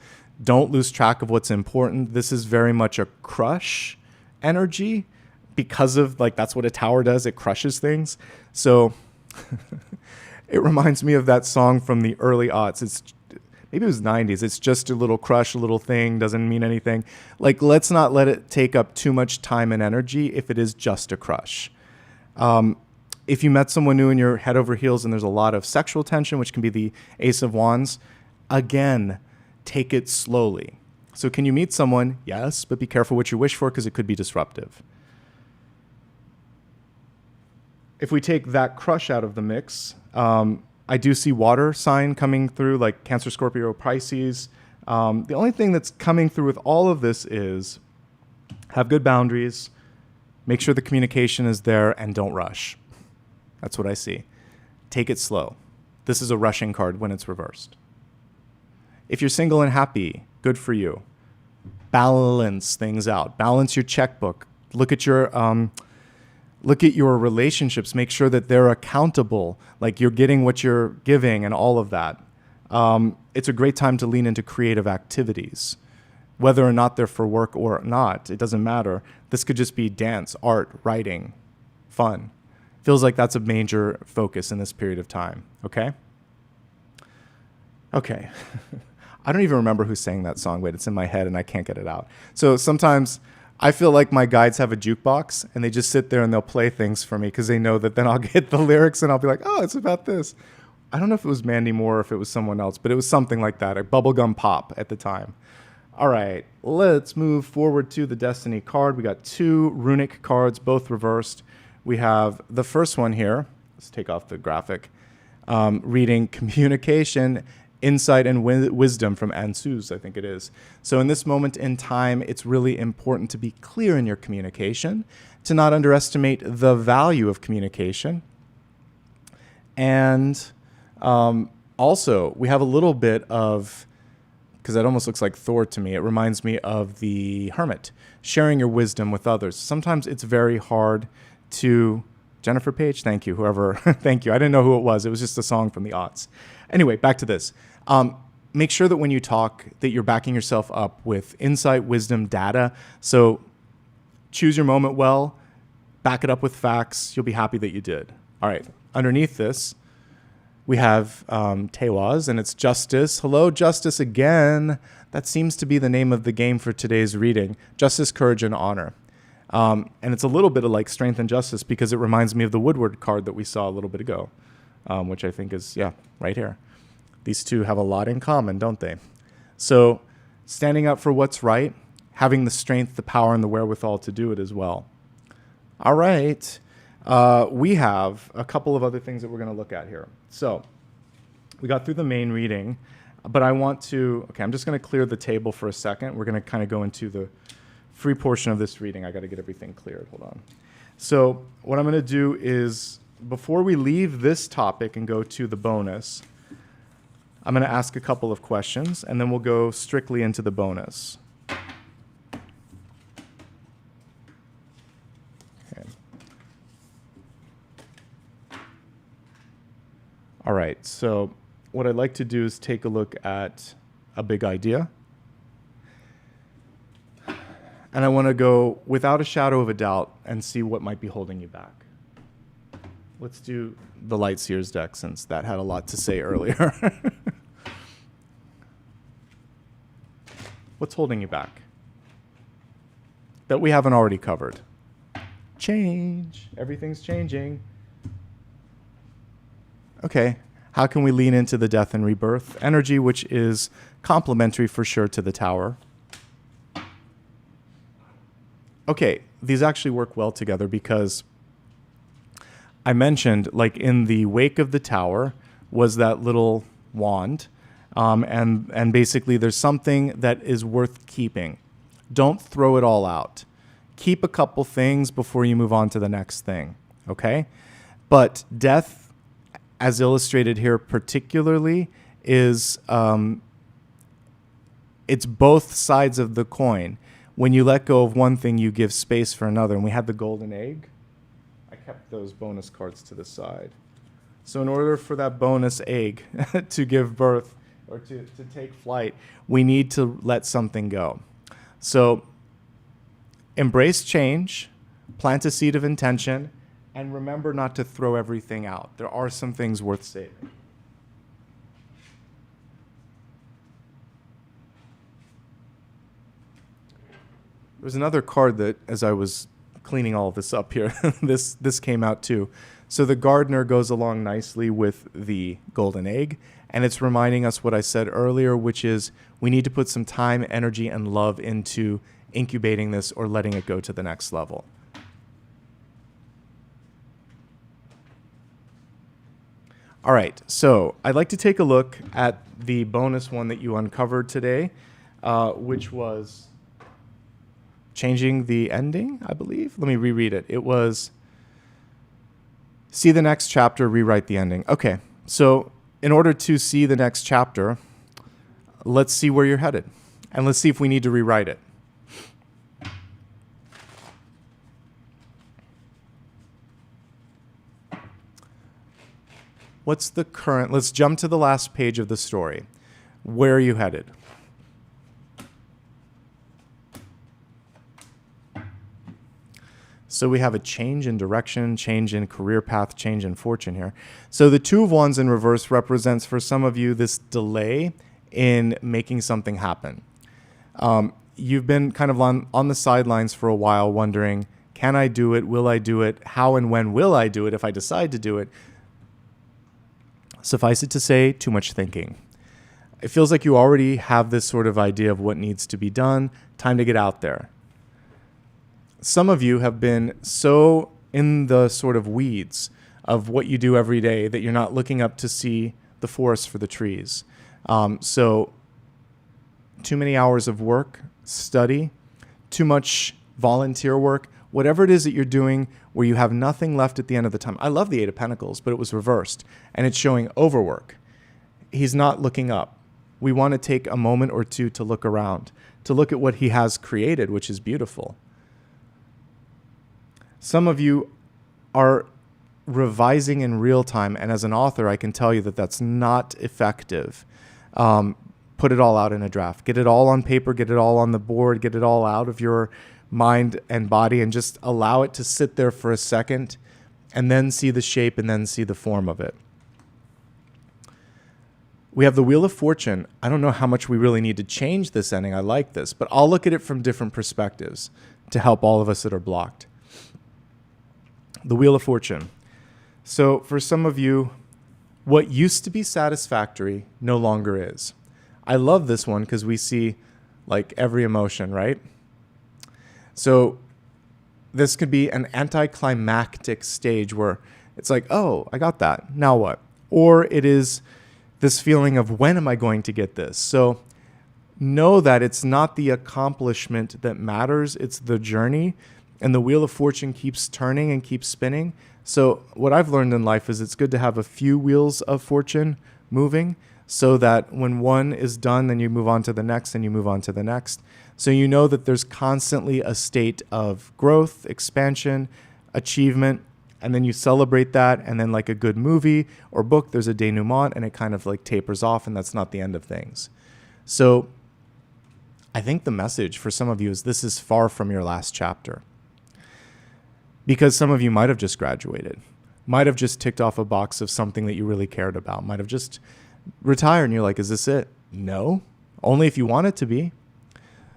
Don't lose track of what's important. This is very much a crush energy because of like, that's what a tower does. It crushes things. So it reminds me of that song from the early aughts. Maybe it was 90s. It's just a little crush, a little thing, doesn't mean anything. Like, let's not let it take up too much time and energy if it is just a crush. If you met someone new and you're head over heels and there's a lot of sexual tension, which can be the Ace of Wands, again, take it slowly. So can you meet someone? Yes, but be careful what you wish for because it could be disruptive. If we take that crush out of the mix, I do see water sign coming through, like Cancer, Scorpio, Pisces. The only thing that's coming through with all of this is have good boundaries, make sure the communication is there, and don't rush. That's what I see. Take it slow. This is a rushing card when it's reversed. If you're single and happy, good for you. Balance things out. Balance your checkbook. Look at your relationships. Make sure that they're accountable, like you're getting what you're giving and all of that. It's a great time to lean into creative activities. Whether or not they're for work or not, it doesn't matter. This could just be dance, art, writing, fun. Feels like that's a major focus in this period of time, okay? Okay. I don't even remember who sang that song. Wait, it's in my head and I can't get it out. So sometimes I feel like my guides have a jukebox and they just sit there and they'll play things for me because they know that then I'll get the lyrics and I'll be like, oh, it's about this. I don't know if it was Mandy Moore or if it was someone else, but it was something like that, a bubblegum pop at the time. All right, let's move forward to the Destiny card. We got two runic cards, both reversed. We have the first one here. Let's take off the graphic. Reading communication, insight, and wisdom from Ansuz, I think it is. So in this moment in time, it's really important to be clear in your communication, to not underestimate the value of communication. And also, we have a little bit of, because that almost looks like Thor to me, it reminds me of the Hermit, sharing your wisdom with others. Sometimes it's very hard to, Jennifer Page, thank you, whoever, thank you. I didn't know who it was. It was just a song from the aughts. Anyway, back to this. Make sure that when you talk that you're backing yourself up with insight, wisdom, data. So choose your moment well, back it up with facts. You'll be happy that you did. All right, underneath this, we have Tewaz, and it's Justice. Hello, Justice again. That seems to be the name of the game for today's reading. Justice, Courage, and Honor. And it's a little bit of like Strength and Justice because it reminds me of the Woodward card that we saw a little bit ago, which I think is, yeah, right here. These two have a lot in common, don't they? So standing up for what's right, having the strength, the power, and the wherewithal to do it as well. All right. We have a couple of other things that we're going to look at here. So we got through the main reading, but I want to, okay, I'm just going to clear the table for a second. We're going to kind of go into the free portion of this reading. I got to get everything cleared. Hold on. So what I'm going to do is, before we leave this topic and go to the bonus, I'm going to ask a couple of questions, and then we'll go strictly into the bonus. Okay. All right, so what I'd like to do is take a look at a big idea. And I want to go without a shadow of a doubt and see what might be holding you back. Let's do the Light Seers deck since that had a lot to say earlier. What's holding you back that we haven't already covered? Change. Everything's changing. Okay. How can we lean into the death and rebirth energy, which is complementary for sure to the Tower? Okay, these actually work well together because I mentioned, like in the wake of the tower was that little wand, and basically there's something that is worth keeping. Don't throw it all out. Keep a couple things before you move on to the next thing, okay? But death, as illustrated here particularly, is it's both sides of the coin. When you let go of one thing, you give space for another. And we had the golden egg. I kept those bonus cards to the side. So in order for that bonus egg to give birth or to take flight, we need to let something go. So embrace change, plant a seed of intention, and remember not to throw everything out. There are some things worth saving. There was another card that, as I was cleaning all of this up here, this came out too. So the gardener goes along nicely with the golden egg, and it's reminding us what I said earlier, which is we need to put some time, energy, and love into incubating this or letting it go to the next level. All right, so I'd like to take a look at the bonus one that you uncovered today, which was changing the ending, I believe. Let me reread it. It was see the next chapter, rewrite the ending. Okay, so in order to see the next chapter, let's see where you're headed. And let's see if we need to rewrite it. What's the current? Let's jump to the last page of the story. Where are you headed? So we have a change in direction, change in career path, change in fortune here. So the Two of Wands in reverse represents for some of you this delay in making something happen. You've been kind of on the sidelines for a while wondering, can I do it? Will I do it? How and when will I do it if I decide to do it? Suffice it to say, too much thinking. It feels like you already have this sort of idea of what needs to be done. Time to get out there. Some of you have been so in the sort of weeds of what you do every day that you're not looking up to see the forest for the trees. So too many hours of work, study, too much volunteer work, whatever it is that you're doing where you have nothing left at the end of the time. I love the Eight of Pentacles, but it was reversed, and it's showing overwork. He's not looking up. We want to take a moment or two to look around, to look at what he has created, which is beautiful. Some of you are revising in real time, and as an author, I can tell you that that's not effective. Put it all out in a draft. Get it all on paper, get it all on the board, get it all out of your mind and body, and just allow it to sit there for a second, and then see the shape and then see the form of it. We have the Wheel of Fortune. I don't know how much we really need to change this ending. I like this, but I'll look at it from different perspectives to help all of us that are blocked. The Wheel of Fortune. So for some of you, what used to be satisfactory no longer is. I love this one because we see like every emotion, right? So this could be an anticlimactic stage where it's like, oh, I got that. Now what? Or it is this feeling of when am I going to get this? So know that it's not the accomplishment that matters. It's the journey. And the Wheel of Fortune keeps turning and keeps spinning. So what I've learned in life is it's good to have a few wheels of fortune moving so that when one is done, then you move on to the next and you move on to the next. So you know that there's constantly a state of growth, expansion, achievement, and then you celebrate that. And then like a good movie or book, there's a denouement and it kind of like tapers off, and that's not the end of things. So I think the message for some of you is this is far from your last chapter. Because some of you might have just graduated, might have just ticked off a box of something that you really cared about, might have just retired, and you're like, is this it? No, only if you want it to be.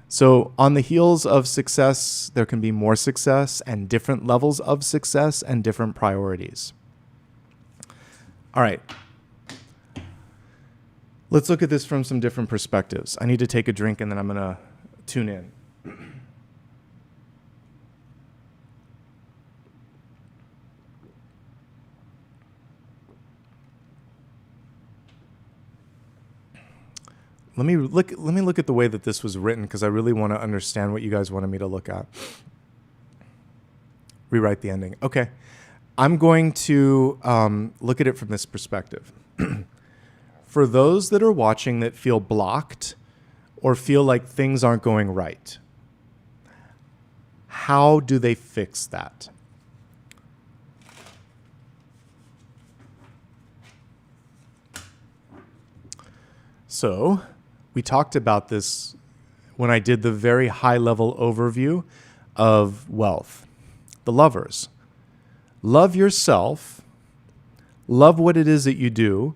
So on the heels of success, there can be more success and different levels of success and different priorities. All right. Let's look at this from some different perspectives. I need to take a drink and then I'm going to tune in. Let me look at the way that this was written, because I really want to understand what you guys wanted me to look at. Rewrite the ending. Okay. I'm going to look at it from this perspective. For those that are watching that feel blocked or feel like things aren't going right, how do they fix that? So we talked about this when I did the very high level overview of wealth. The lovers. Love yourself, love what it is that you do,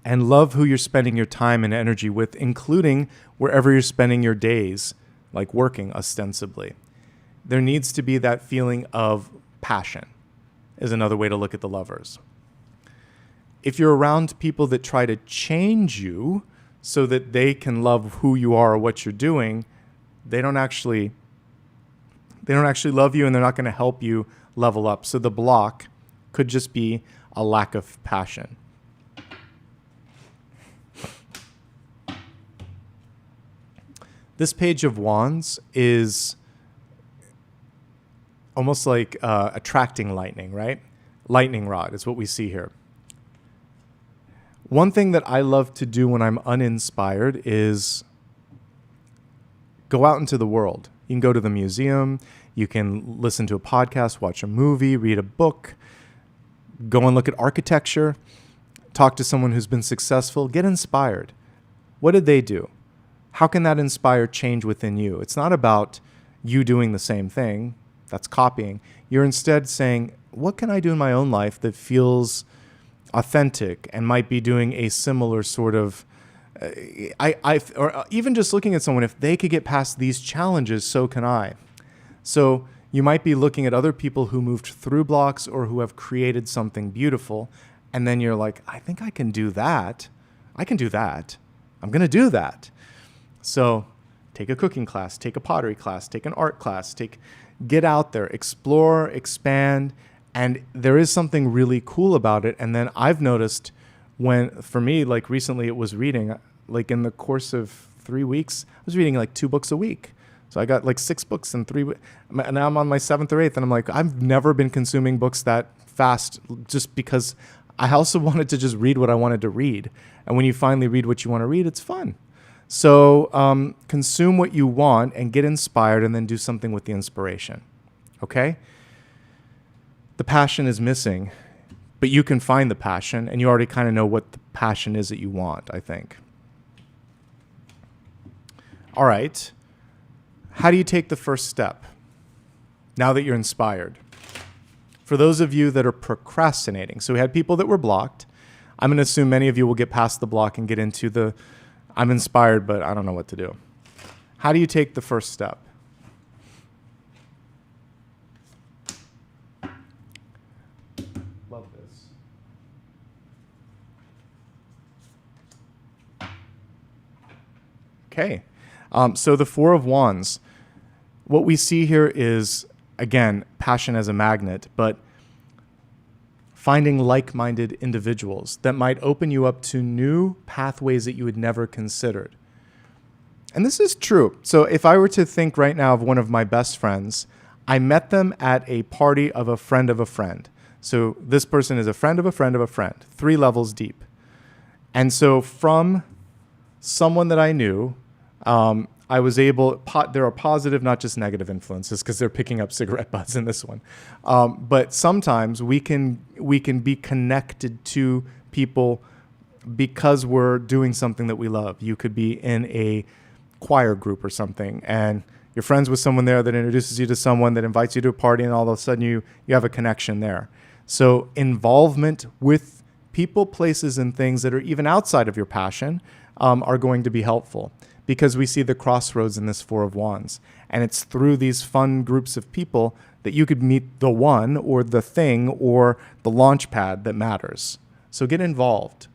and love who you're spending your time and energy with, including wherever you're spending your days, like working ostensibly. There needs to be that feeling of passion, is another way to look at the lovers. If you're around people that try to change you so that they can love who you are or what you're doing, they don't actually love you, and they're not going to help you level up. So the block could just be a lack of passion. This Page of Wands is almost like attracting lightning, right? Lightning rod is what we see here. One thing that I love to do when I'm uninspired is go out into the world. You can go to the museum, you can listen to a podcast, watch a movie, read a book, go and look at architecture, talk to someone who's been successful, get inspired. What did they do? How can that inspire change within you? It's not about you doing the same thing. That's copying. You're instead saying, what can I do in my own life that feels authentic and might be doing a similar sort of, or even just looking at someone, if they could get past these challenges, so can I. So you might be looking at other people who moved through blocks or who have created something beautiful. And then you're like, I think I can do that. I can do that. I'm going to do that. So take a cooking class, take a pottery class, take an art class, get out there, explore, expand. And there is something really cool about it. And then I've noticed for me, like recently it was reading, like in the course of 3 weeks, I was reading like 2 books a week. So I got like 6 books in 3 weeks. And now I'm on my 7th or 8th. And I'm like, I've never been consuming books that fast, just because I also wanted to just read what I wanted to read. And when you finally read what you want to read, it's fun. So consume what you want and get inspired, and then do something with the inspiration. Okay? The passion is missing, but you can find the passion, and you already kind of know what the passion is that you want, I think. All right. How do you take the first step now that you're inspired? For those of you that are procrastinating, so we had people that were blocked. I'm going to assume many of you will get past the block and get into the, I'm inspired, but I don't know what to do. How do you take the first step? Love this. Okay. So the Four of Wands. What we see here is, again, passion as a magnet, but finding like-minded individuals that might open you up to new pathways that you had never considered. And this is true. So if I were to think right now of one of my best friends, I met them at a party of a friend of a friend. So this person is a friend of a friend of a friend, 3 levels deep. And so from someone that I knew, I was able, there are positive, not just negative influences, because they're picking up cigarette butts in this one. But sometimes we can be connected to people because we're doing something that we love. You could be in a choir group or something, and you're friends with someone there that introduces you to someone that invites you to a party, and all of a sudden you have a connection there. So involvement with people, places, and things that are even outside of your passion are going to be helpful, because we see the crossroads in this Four of Wands. And it's through these fun groups of people that you could meet the one or the thing or the launch pad that matters. So get involved.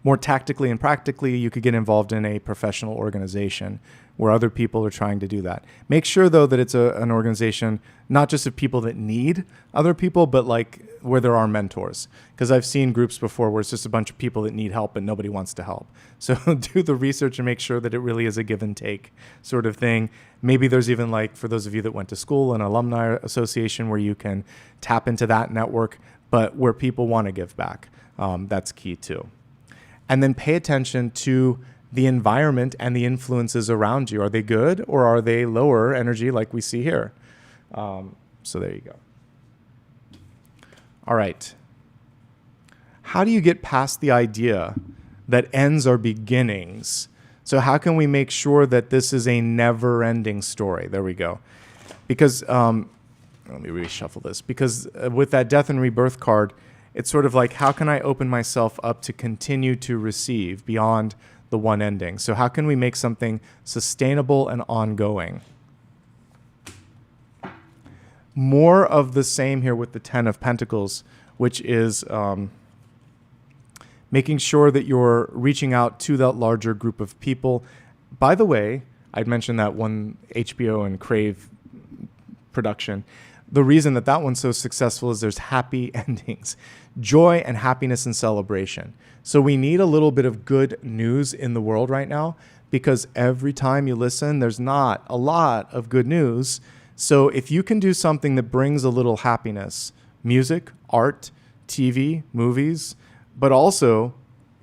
More tactically and practically, you could get involved in a professional organization where other people are trying to do that. Make sure, though, that it's an organization not just of people that need other people, but like where there are mentors. Because I've seen groups before where it's just a bunch of people that need help and nobody wants to help. So do the research and make sure that it really is a give and take sort of thing. Maybe there's even, like, for those of you that went to school, an alumni association where you can tap into that network, but where people want to give back. That's key too. And then pay attention to the environment and the influences around you. Are they good or are they lower energy like we see here? So there you go. All right. How do you get past the idea that ends are beginnings? So how can we make sure that this is a never-ending story? There we go. Because, let me reshuffle this. Because with that death and rebirth card, it's sort of like, how can I open myself up to continue to receive beyond the one ending? So how can we make something sustainable and ongoing? More of the same here with the 10 of Pentacles, which is making sure that you're reaching out to that larger group of people. By the way, I'd mentioned that one HBO and Crave production. The reason that that one's so successful is there's happy endings, joy and happiness and celebration. So we need a little bit of good news in the world right now, because every time you listen, there's not a lot of good news. So if you can do something that brings a little happiness, music, art, TV, movies, but also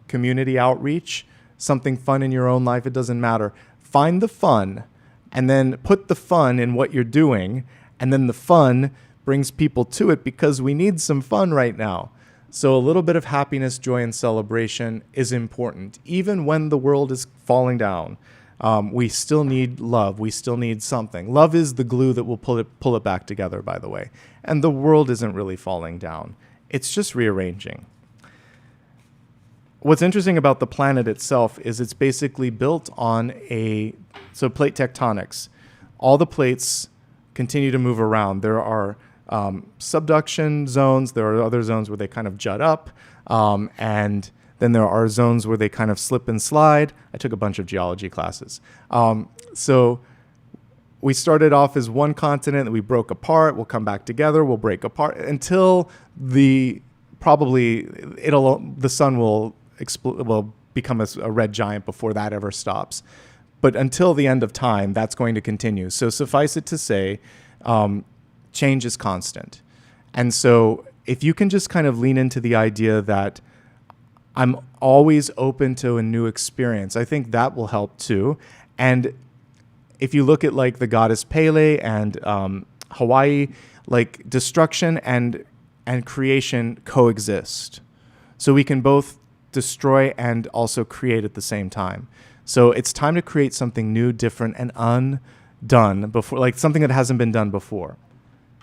community outreach, something fun in your own life, it doesn't matter. Find the fun and then put the fun in what you're doing, and then the fun brings people to it because we need some fun right now. So a little bit of happiness, joy, and celebration is important. Even when the world is falling down, we still need love. We still need something. Love is the glue that will pull it back together, by the way. And the world isn't really falling down. It's just rearranging. What's interesting about the planet itself is it's basically built on so plate tectonics. All the plates continue to move around. There are subduction zones. There are other zones where they kind of jut up. And then there are zones where they kind of slip and slide. I took a bunch of geology classes. So we started off as one continent, we broke apart, we'll come back together, we'll break apart until the sun will become a red giant before that ever stops. But until the end of time, that's going to continue. So suffice it to say, change is constant. And so if you can just kind of lean into the idea that I'm always open to a new experience, I think that will help too. And if you look at like the goddess Pele and Hawaii, like destruction and creation coexist. So we can both destroy and also create at the same time. So it's time to create something new, different, and undone before, like something that hasn't been done before.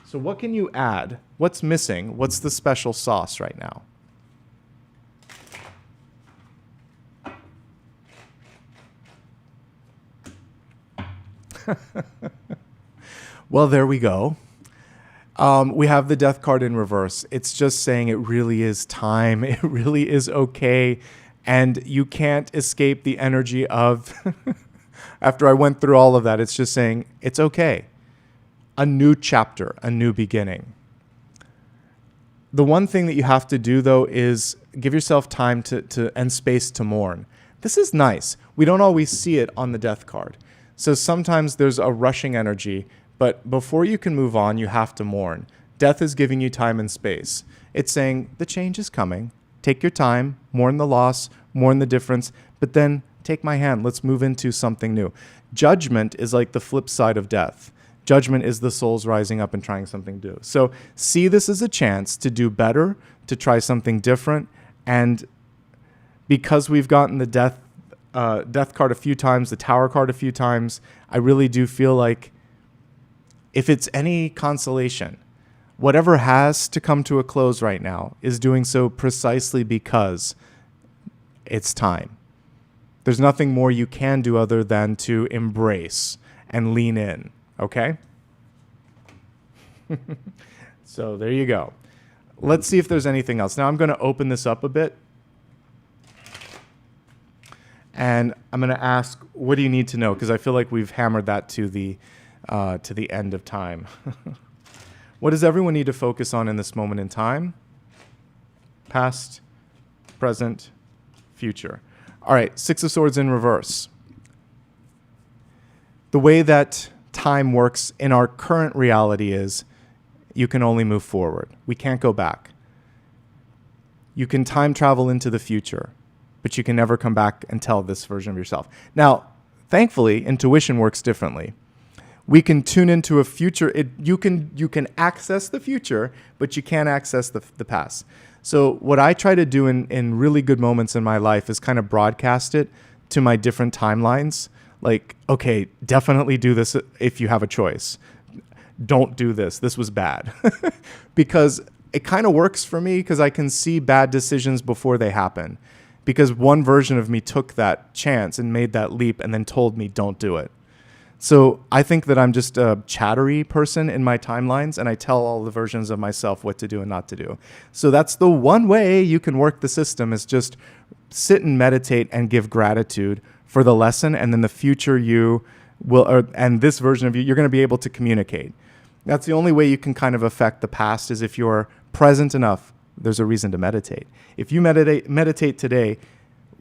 So what can you add? What's missing? What's the special sauce right now? Well, there we go. We have the death card in reverse. It's just saying it really is time. It really is okay. And you can't escape the energy of, after I went through all of that, it's just saying it's okay. A new chapter, a new beginning. The one thing that you have to do, though, is give yourself time and space to mourn. This is nice. We don't always see it on the death card. So sometimes there's a rushing energy, but before you can move on, you have to mourn. Death is giving you time and space. It's saying the change is coming. Take your time, mourn the loss, mourn the difference, but then take my hand. Let's move into something new. Judgment is like the flip side of death. Judgment is the souls rising up and trying something new. So see this as a chance to do better, to try something different. And because we've gotten the death card a few times, the Tower card a few times, I really do feel like if it's any consolation, whatever has to come to a close right now is doing so precisely because it's time. There's nothing more you can do other than to embrace and lean in, okay? So there you go. Let's see if there's anything else. Now I'm going to open this up a bit. And I'm going to ask, what do you need to know? Because I feel like we've hammered that to the end of time. What does everyone need to focus on in this moment in time? Past, present, future. All right, Six of Swords in reverse. The way that time works in our current reality is you can only move forward. We can't go back. You can time travel into the future, but you can never come back and tell this version of yourself. Now, thankfully, intuition works differently. We can tune into a future. You can access the future, but you can't access the past. So what I try to do in really good moments in my life is kind of broadcast it to my different timelines. Like, okay, definitely do this if you have a choice. Don't do this. This was bad. Because it kind of works for me because I can see bad decisions before they happen. Because one version of me took that chance and made that leap and then told me don't do it. So I think that I'm just a chattery person in my timelines, and I tell all the versions of myself what to do and not to do. So that's the one way you can work the system, is just sit and meditate and give gratitude for the lesson, and then the future you will, and this version of you, you're going to be able to communicate. That's the only way you can kind of affect the past, is if you're present enough. There's a reason to meditate. If you meditate today,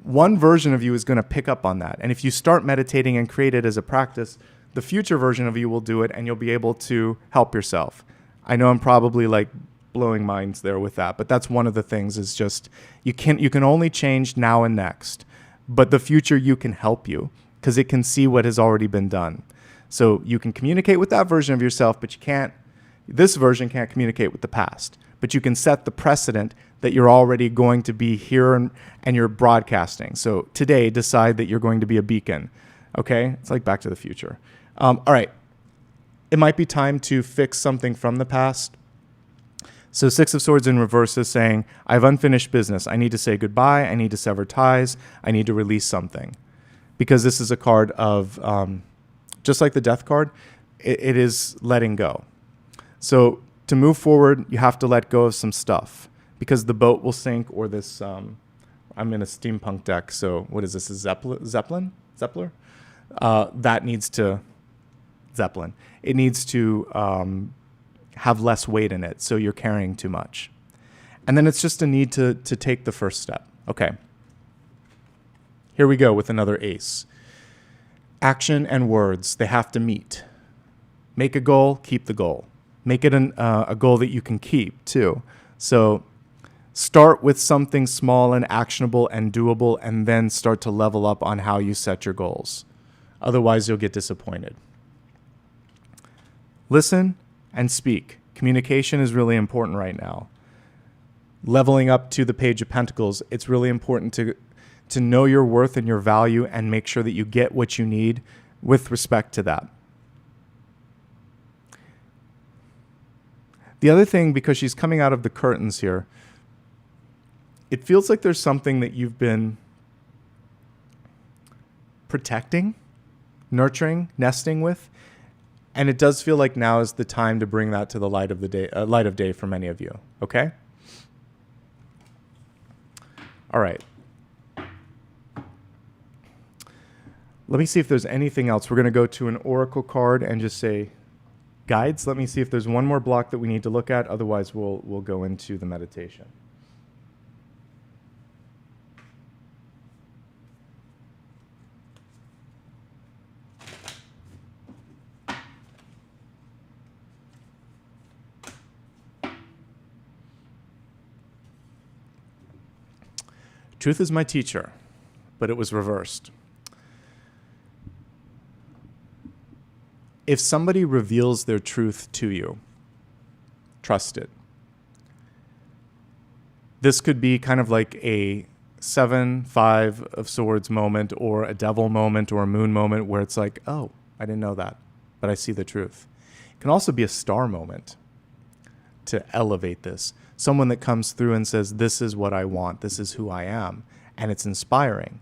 one version of you is going to pick up on that. And if you start meditating and create it as a practice, the future version of you will do it, and you'll be able to help yourself. I know I'm probably like blowing minds there with that, but that's one of the things, is just you can only change now and next, but the future you can help you because it can see what has already been done. So you can communicate with that version of yourself, but this version can't communicate with the past. But you can set the precedent that you're already going to be here and you're broadcasting. So today, decide that you're going to be a beacon. Okay? It's like Back to the Future. All right. It might be time to fix something from the past. So Six of Swords in reverse is saying, I have unfinished business. I need to say goodbye. I need to sever ties. I need to release something. Because this is a card of, just like the Death card, it is letting go. So to move forward, you have to let go of some stuff, because the boat will sink, or this, I'm in a steampunk deck, so what is this, a Zeppelin? That needs to, Zeppelin. It needs to have less weight in it, so you're carrying too much. And then it's just a need to take the first step. Okay. Here we go with another ace. Action and words, they have to meet. Make a goal, keep the goal. Make it a goal that you can keep, too. So start with something small and actionable and doable, and then start to level up on how you set your goals. Otherwise, you'll get disappointed. Listen and speak. Communication is really important right now. Leveling up to the Page of Pentacles, it's really important to know your worth and your value, and make sure that you get what you need with respect to that. The other thing, because she's coming out of the curtains here, it feels like there's something that you've been protecting, nurturing, nesting with, and it does feel like now is the time to bring that to the light of day for many of you. Okay? All right. Let me see if there's anything else. We're going to go to an oracle card and just say, guides. Let me see if there's one more block that we need to look at. Otherwise, we'll go into the meditation. Truth is my teacher, but it was reversed. If somebody reveals their truth to you, trust it. This could be kind of like a 7-5 of swords moment, or a devil moment, or a moon moment, where it's like, oh, I didn't know that, but I see the truth. It can also be a star moment to elevate this. Someone that comes through and says, this is what I want, this is who I am, and it's inspiring.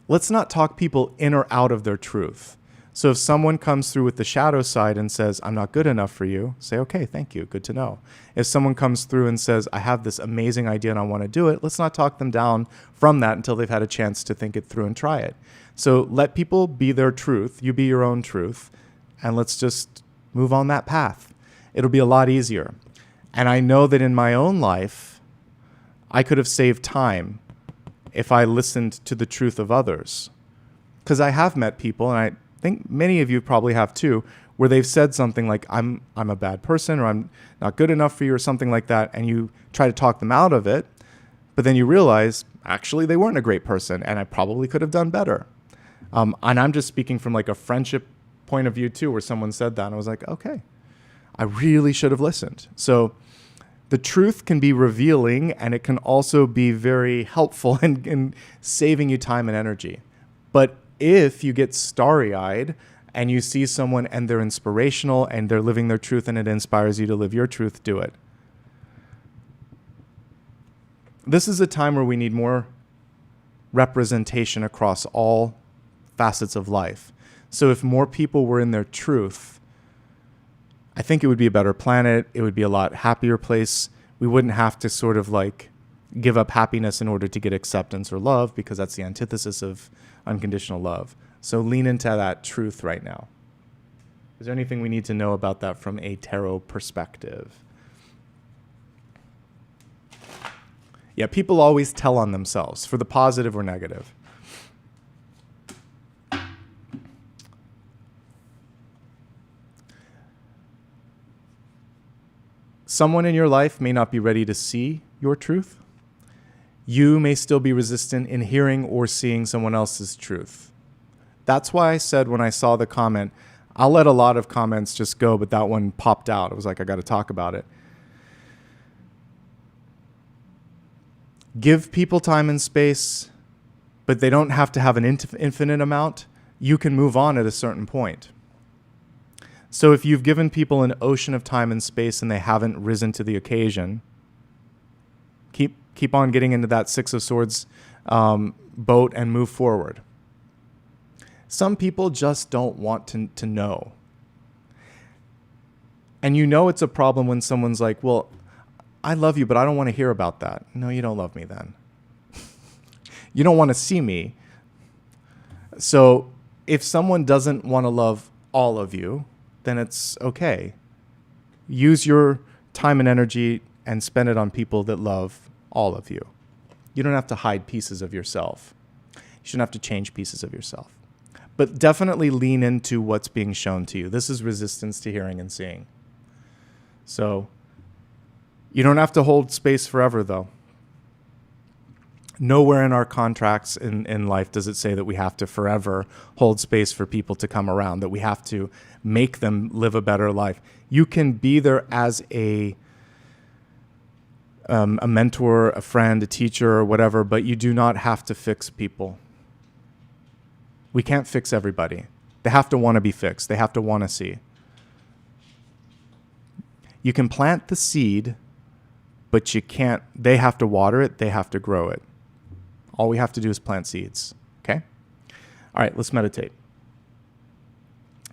Let's not talk people in or out of their truth. So if someone comes through with the shadow side and says, I'm not good enough for you, say, okay, thank you, good to know. If someone comes through and says, I have this amazing idea and I want to do it, let's not talk them down from that until they've had a chance to think it through and try it. So let people be their truth, you be your own truth, and let's just move on that path. It'll be a lot easier. And I know that in my own life, I could have saved time if I listened to the truth of others. Because I have met people, and I think many of you probably have too, where they've said something like, I'm a bad person, or I'm not good enough for you, or something like that, and you try to talk them out of it, but then you realize, actually, they weren't a great person, and I probably could have done better. And I'm just speaking from like a friendship point of view too, where someone said that, and I was like, okay, I really should have listened. So the truth can be revealing, and it can also be very helpful in saving you time and energy. But if you get starry-eyed and you see someone and they're inspirational and they're living their truth and it inspires you to live your truth, do it. This is a time where we need more representation across all facets of life. So if more people were in their truth, I think it would be a better planet. It would be a lot happier place. We wouldn't have to sort of like give up happiness in order to get acceptance or love, because that's the antithesis of unconditional love. So lean into that truth right now. Is there anything we need to know about that from a tarot perspective? Yeah, people always tell on themselves, for the positive or negative. Someone in your life may not be ready to see your truth. You may still be resistant in hearing or seeing someone else's truth. That's why I said when I saw the comment, I'll let a lot of comments just go, but that one popped out. It was like, I got to talk about it. Give people time and space, but they don't have to have an infinite amount. You can move on at a certain point. So if you've given people an ocean of time and space and they haven't risen to the occasion, keep on getting into that Six of Swords boat and move forward. Some people just don't want to know. And you know it's a problem when someone's like, well, I love you, but I don't want to hear about that. No, you don't love me then. You don't want to see me. So if someone doesn't want to love all of you, then it's okay. Use your time and energy and spend it on people that love all of you. You don't have to hide pieces of yourself. You shouldn't have to change pieces of yourself. But definitely lean into what's being shown to you. This is resistance to hearing and seeing. So you don't have to hold space forever, though. Nowhere in our contracts in life does it say that we have to forever hold space for people to come around, that we have to make them live a better life. You can be there as a mentor, a friend, a teacher, or whatever, but you do not have to fix people. We can't fix everybody. They have to want to be fixed. They have to want to see. You can plant the seed, but you can't. They have to water it. They have to grow it. All we have to do is plant seeds. Okay? All right, let's meditate.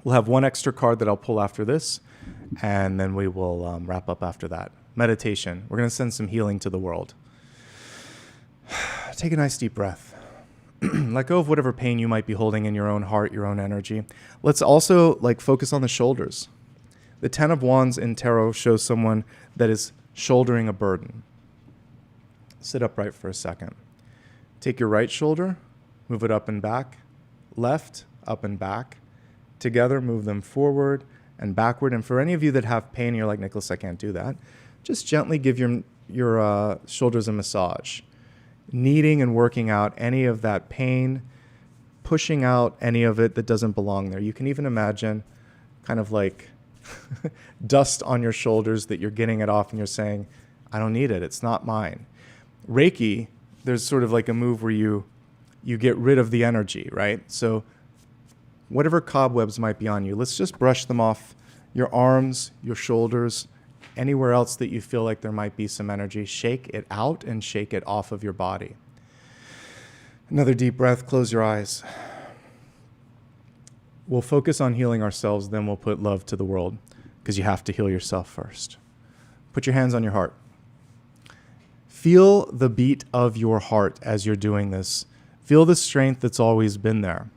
We'll have one extra card that I'll pull after this, and then we will wrap up after that. Meditation. We're going to send some healing to the world. Take a nice deep breath. Let go of whatever pain you might be holding in your own heart, your own energy. Let's also focus on the shoulders. The Ten of Wands in tarot shows someone that is shouldering a burden. Sit upright for a second. Take your right shoulder, move it up and back, left, up and back. Together, move them forward and backward. And for any of you that have pain, you're like, Nicholas, I can't do that. Just gently give your shoulders a massage. Kneading and working out any of that pain, pushing out any of it that doesn't belong there. You can even imagine kind of like dust on your shoulders that you're getting it off and you're saying, I don't need it. It's not mine. Reiki, there's sort of like a move where you get rid of the energy, right? So whatever cobwebs might be on you, let's just brush them off your arms, your shoulders, anywhere else that you feel like there might be some energy. Shake it out and shake it off of your body. Another deep breath, close your eyes. We'll focus on healing ourselves, then we'll put love to the world, because you have to heal yourself first. Put your hands on your heart. Feel the beat of your heart as you're doing this. Feel the strength that's always been there.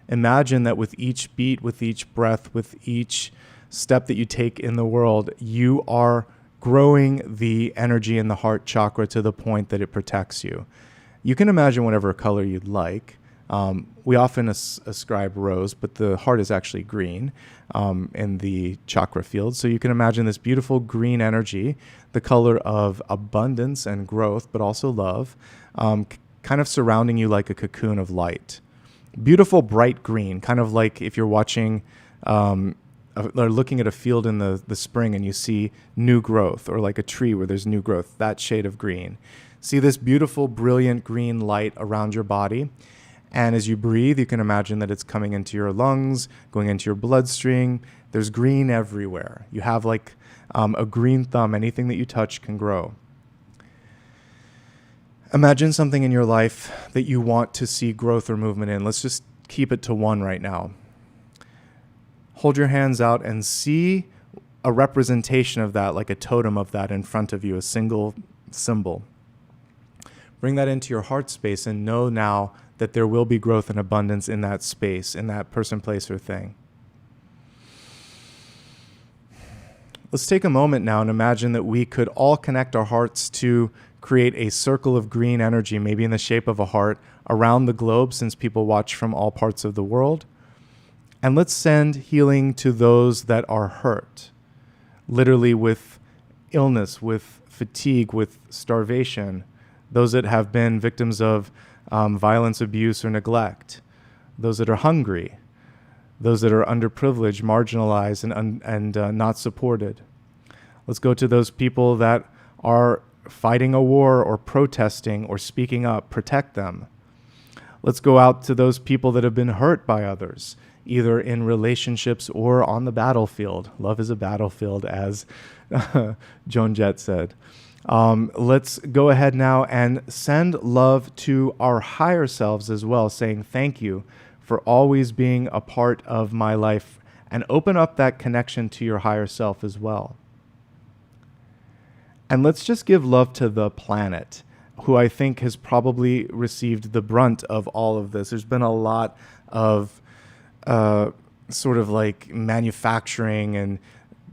Imagine that with each beat, with each breath, with each step that you take in the world, you are growing the energy in the heart chakra to the point that it protects you. You can imagine whatever color you'd like. We often ascribe rose, but the heart is actually green in the chakra field. So you can imagine this beautiful green energy, the color of abundance and growth, but also love, kind of surrounding you like a cocoon of light. Beautiful, bright green, kind of like if you're watching or looking at a field in the spring and you see new growth, or like a tree where there's new growth, that shade of green. See this beautiful, brilliant green light around your body. And as you breathe, you can imagine that it's coming into your lungs, going into your bloodstream. There's green everywhere. You have like a green thumb. Anything that you touch can grow. Imagine something in your life that you want to see growth or movement in. Let's just keep it to one right now. Hold your hands out and see a representation of that, like a totem of that in front of you, a single symbol. Bring that into your heart space and know now that there will be growth and abundance in that space, in that person, place, or thing. Let's take a moment now and imagine that we could all connect our hearts to create a circle of green energy, maybe in the shape of a heart, around the globe, since people watch from all parts of the world. And let's send healing to those that are hurt, literally with illness, with fatigue, with starvation, those that have been victims of violence, abuse, or neglect, those that are hungry, those that are underprivileged, marginalized, and not supported. Let's go to those people that are fighting a war or protesting or speaking up. Protect them. Let's go out to those people that have been hurt by others, either in relationships or on the battlefield. Love is a battlefield, as Joan Jett said. Let's go ahead now and send love to our higher selves as well, saying thank you for always being a part of my life, and open up that connection to your higher self as well. And let's just give love to the planet, who I think has probably received the brunt of all of this. There's been a lot of sort of like manufacturing and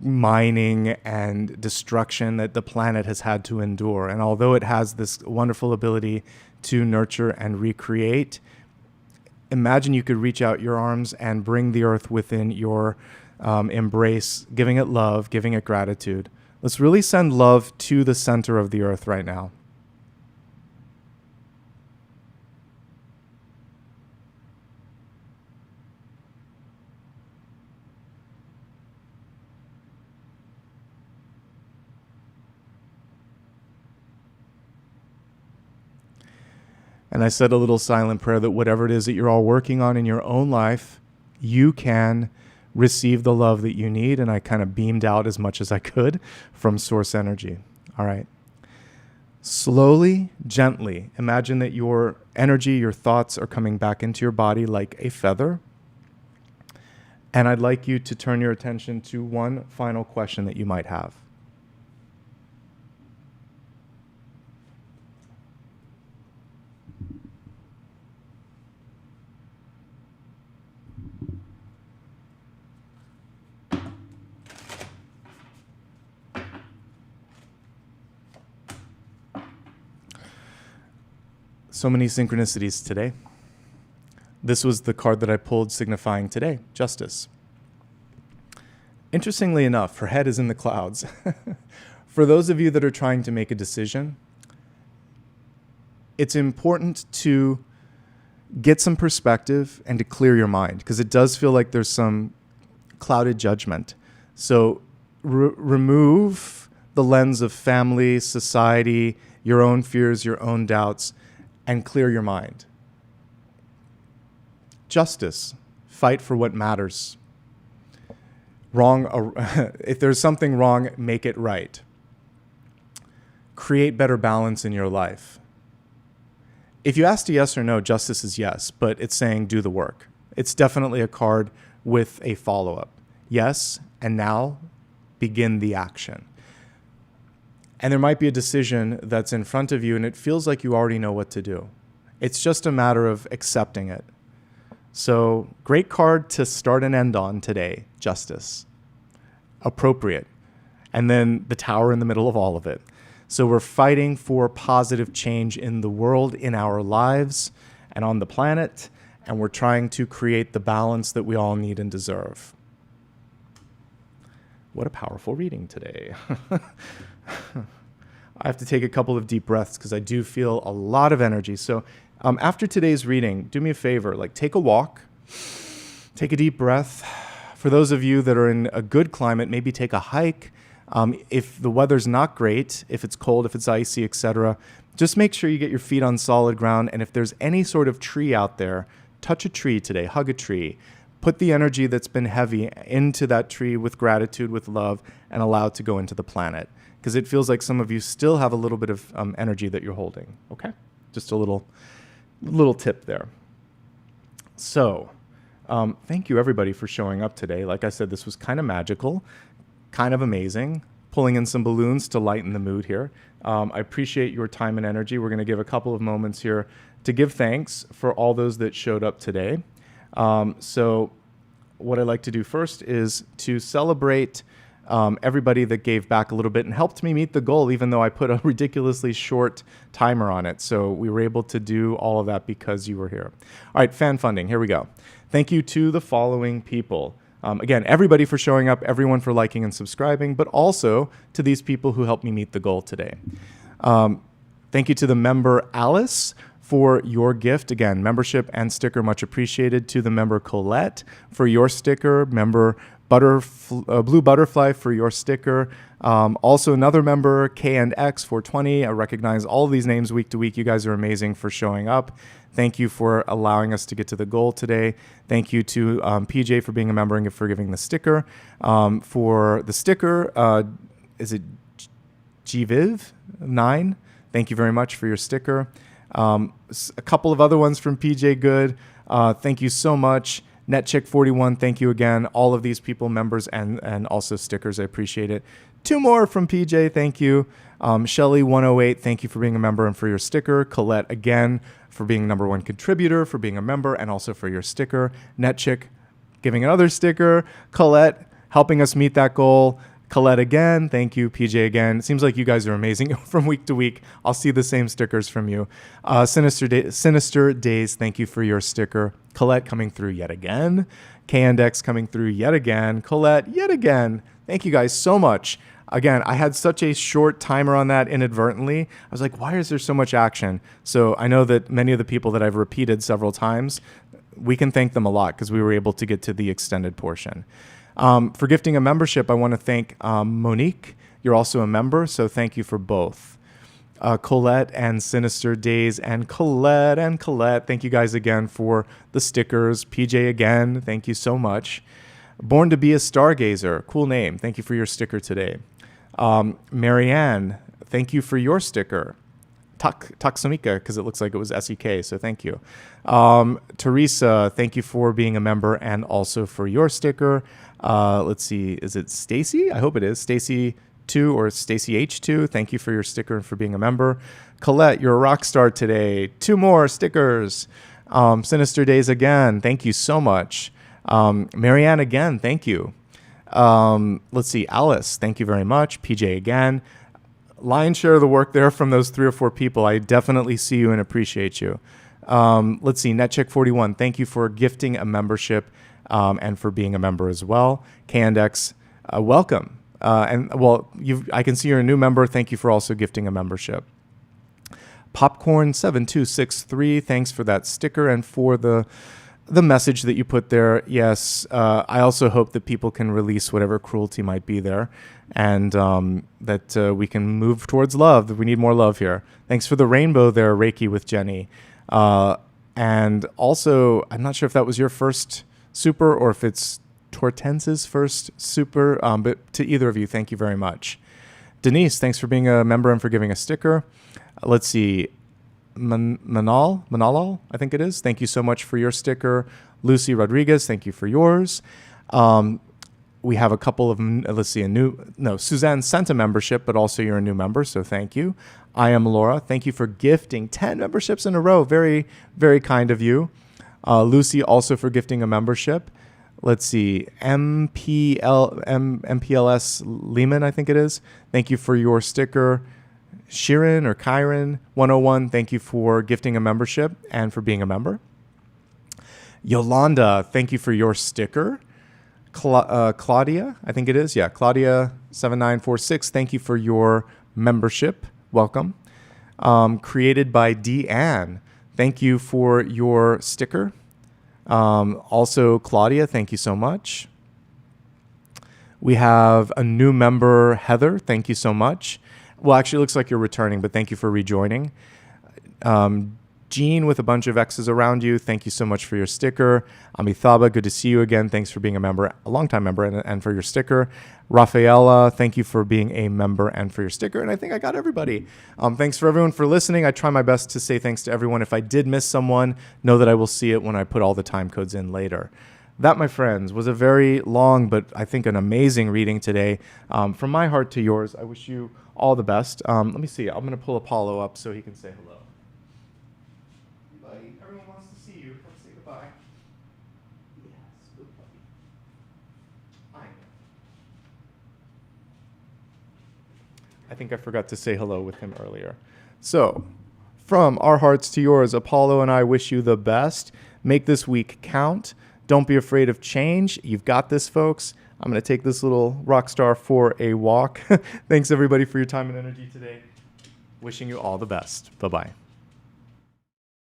mining and destruction that the planet has had to endure. And although it has this wonderful ability to nurture and recreate, imagine you could reach out your arms and bring the earth within your embrace, giving it love, giving it gratitude. Let's really send love to the center of the earth right now. And I said a little silent prayer that whatever it is that you're all working on in your own life, you can receive the love that you need. And I kind of beamed out as much as I could from source energy. All right. Slowly, gently, imagine that your energy, your thoughts are coming back into your body like a feather. And I'd like you to turn your attention to one final question that you might have. So many synchronicities today. This was the card that I pulled signifying today, justice. Interestingly enough, her head is in the clouds. For those of you that are trying to make a decision, it's important to get some perspective and to clear your mind, because it does feel like there's some clouded judgment. So remove the lens of family, society, your own fears, your own doubts, and clear your mind. Justice. Fight for what matters. If there's something wrong, make it right. Create better balance in your life. If you asked a yes or no, justice is yes, but it's saying do the work. It's definitely a card with a follow-up. Yes, and now begin the action. And there might be a decision that's in front of you and it feels like you already know what to do. It's just a matter of accepting it. So, great card to start and end on today, justice. Appropriate. and then the Tower in the middle of all of it. So we're fighting for positive change in the world, in our lives, and on the planet, and we're trying to create the balance that we all need and deserve. What a powerful reading today. I have to take a couple of deep breaths because I do feel a lot of energy. So after today's reading, do me a favor, like take a walk, take a deep breath. For those of you that are in a good climate, maybe take a hike. If the weather's not great, if it's cold, if it's icy, etc., just make sure you get your feet on solid ground. And if there's any sort of tree out there, touch a tree today, hug a tree. Put the energy that's been heavy into that tree with gratitude, with love, and allow it to go into the planet. Because it feels like some of you still have a little bit of energy that you're holding. Okay? Just a little tip there. So, thank you everybody for showing up today. Like I said, this was kind of magical, kind of amazing. Pulling in some balloons to lighten the mood here. I appreciate your time and energy. We're going to give a couple of moments here to give thanks for all those that showed up today. So what I'd like to do first is to celebrate everybody that gave back a little bit and helped me meet the goal, even though I put a ridiculously short timer on it. So we were able to do all of that because you were here. All right, fan funding. Here we go. Thank you to the following people. Again, everybody for showing up, everyone for liking and subscribing, but also to these people who helped me meet the goal today. Thank you to the member Alice for your gift. Again, membership and sticker much appreciated. To the member Colette for your sticker. Member Blue Butterfly for your sticker. Also another member, K&X 420. I recognize all of these names week to week. You guys are amazing for showing up. Thank you for allowing us to get to the goal today. Thank you to PJ for being a member and for giving the sticker. For the sticker, is it GViv9? Thank you very much for your sticker. A couple of other ones from PJ Good. Thank you so much. NetChick41, thank you again. All of these people, members and also stickers, I appreciate it. 2 more from PJ, thank you. Shelly108, thank you for being a member and for your sticker. Colette, again, for being #1 contributor, for being a member, and also for your sticker. NetChick, giving another sticker. Colette, helping us meet that goal. Colette again, thank you. PJ again. It seems like you guys are amazing from week to week. I'll see the same stickers from you. Sinister Days, thank you for your sticker. Colette coming through yet again. K&X coming through yet again. Colette yet again. Thank you guys so much. Again, I had such a short timer on that inadvertently. I was like, why is there so much action? So I know that many of the people that I've repeated several times, we can thank them a lot because we were able to get to the extended portion. For gifting a membership, I want to thank Monique. You're also a member, so thank you for both. Colette and Sinister Days and Colette, thank you guys again for the stickers. PJ again, thank you so much. Born to be a Stargazer, cool name. Thank you for your sticker today. Marianne, thank you for your sticker. Taksumika, because it looks like it was SEK, so thank you. Teresa, thank you for being a member and also for your sticker. Let's see, is it Stacy? I hope it is. Stacy2 or Stacy H2, thank you for your sticker and for being a member. Colette, you're a rock star today. 2 more stickers. Sinister Days again, thank you so much. Marianne again, thank you. Let's see, Alice, thank you very much. PJ again. Lion's share of the work there from those 3 or 4 people. I definitely see you and appreciate you. Let's see, NetCheck41, thank you for gifting a membership and for being a member as well. K&X, welcome. I can see you're a new member. Thank you for also gifting a membership. Popcorn7263, thanks for that sticker and for the message that you put there. Yes, I also hope that people can release whatever cruelty might be there and that we can move towards love. We need more love here. Thanks for the rainbow there, Reiki with Jenny. And also, I'm not sure if that was your first super or if it's Tortense's first super, but to either of you, thank you very much. Denise, thanks for being a member and for giving a sticker. Let's see. Manal, I think it is. Thank you so much for your sticker. Lucy Rodriguez, thank you for yours. We have a couple of, Suzanne sent a membership, but also you're a new member, so thank you. I am Laura. Thank you for gifting 10 memberships in a row. Very, very kind of you. Lucy also for gifting a membership. Let's see, MPLS Lehman, I think it is. Thank you for your sticker. Shirin or Kyron 101, thank you for gifting a membership and for being a member. Yolanda, thank you for your sticker. Claudia, I think it is. Yeah, Claudia 7946, thank you for your membership. Welcome. Created by Deanne, thank you for your sticker. Also, Claudia, thank you so much. We have a new member, Heather. Thank you so much. Well, actually, it looks like you're returning, but thank you for rejoining. Jean with a bunch of X's around you. Thank you so much for your sticker. Amithaba, good to see you again. Thanks for being a member, a longtime member, and for your sticker. Rafaela, thank you for being a member and for your sticker. And I think I got everybody. Thanks for everyone for listening. I try my best to say thanks to everyone. If I did miss someone, know that I will see it when I put all the time codes in later. That, my friends, was a very long, but I think an amazing reading today. From my heart to yours, I wish you all the best. Let me see. I'm going to pull Apollo up so he can say hello. Buddy, everyone wants to see you. Come say goodbye. Yes, good puppy. I think I forgot to say hello with him earlier. So, from our hearts to yours, Apollo and I wish you the best. Make this week count. Don't be afraid of change. You've got this, folks. I'm going to take this little rock star for a walk. Thanks, everybody, for your time and energy today. Wishing you all the best. Bye-bye.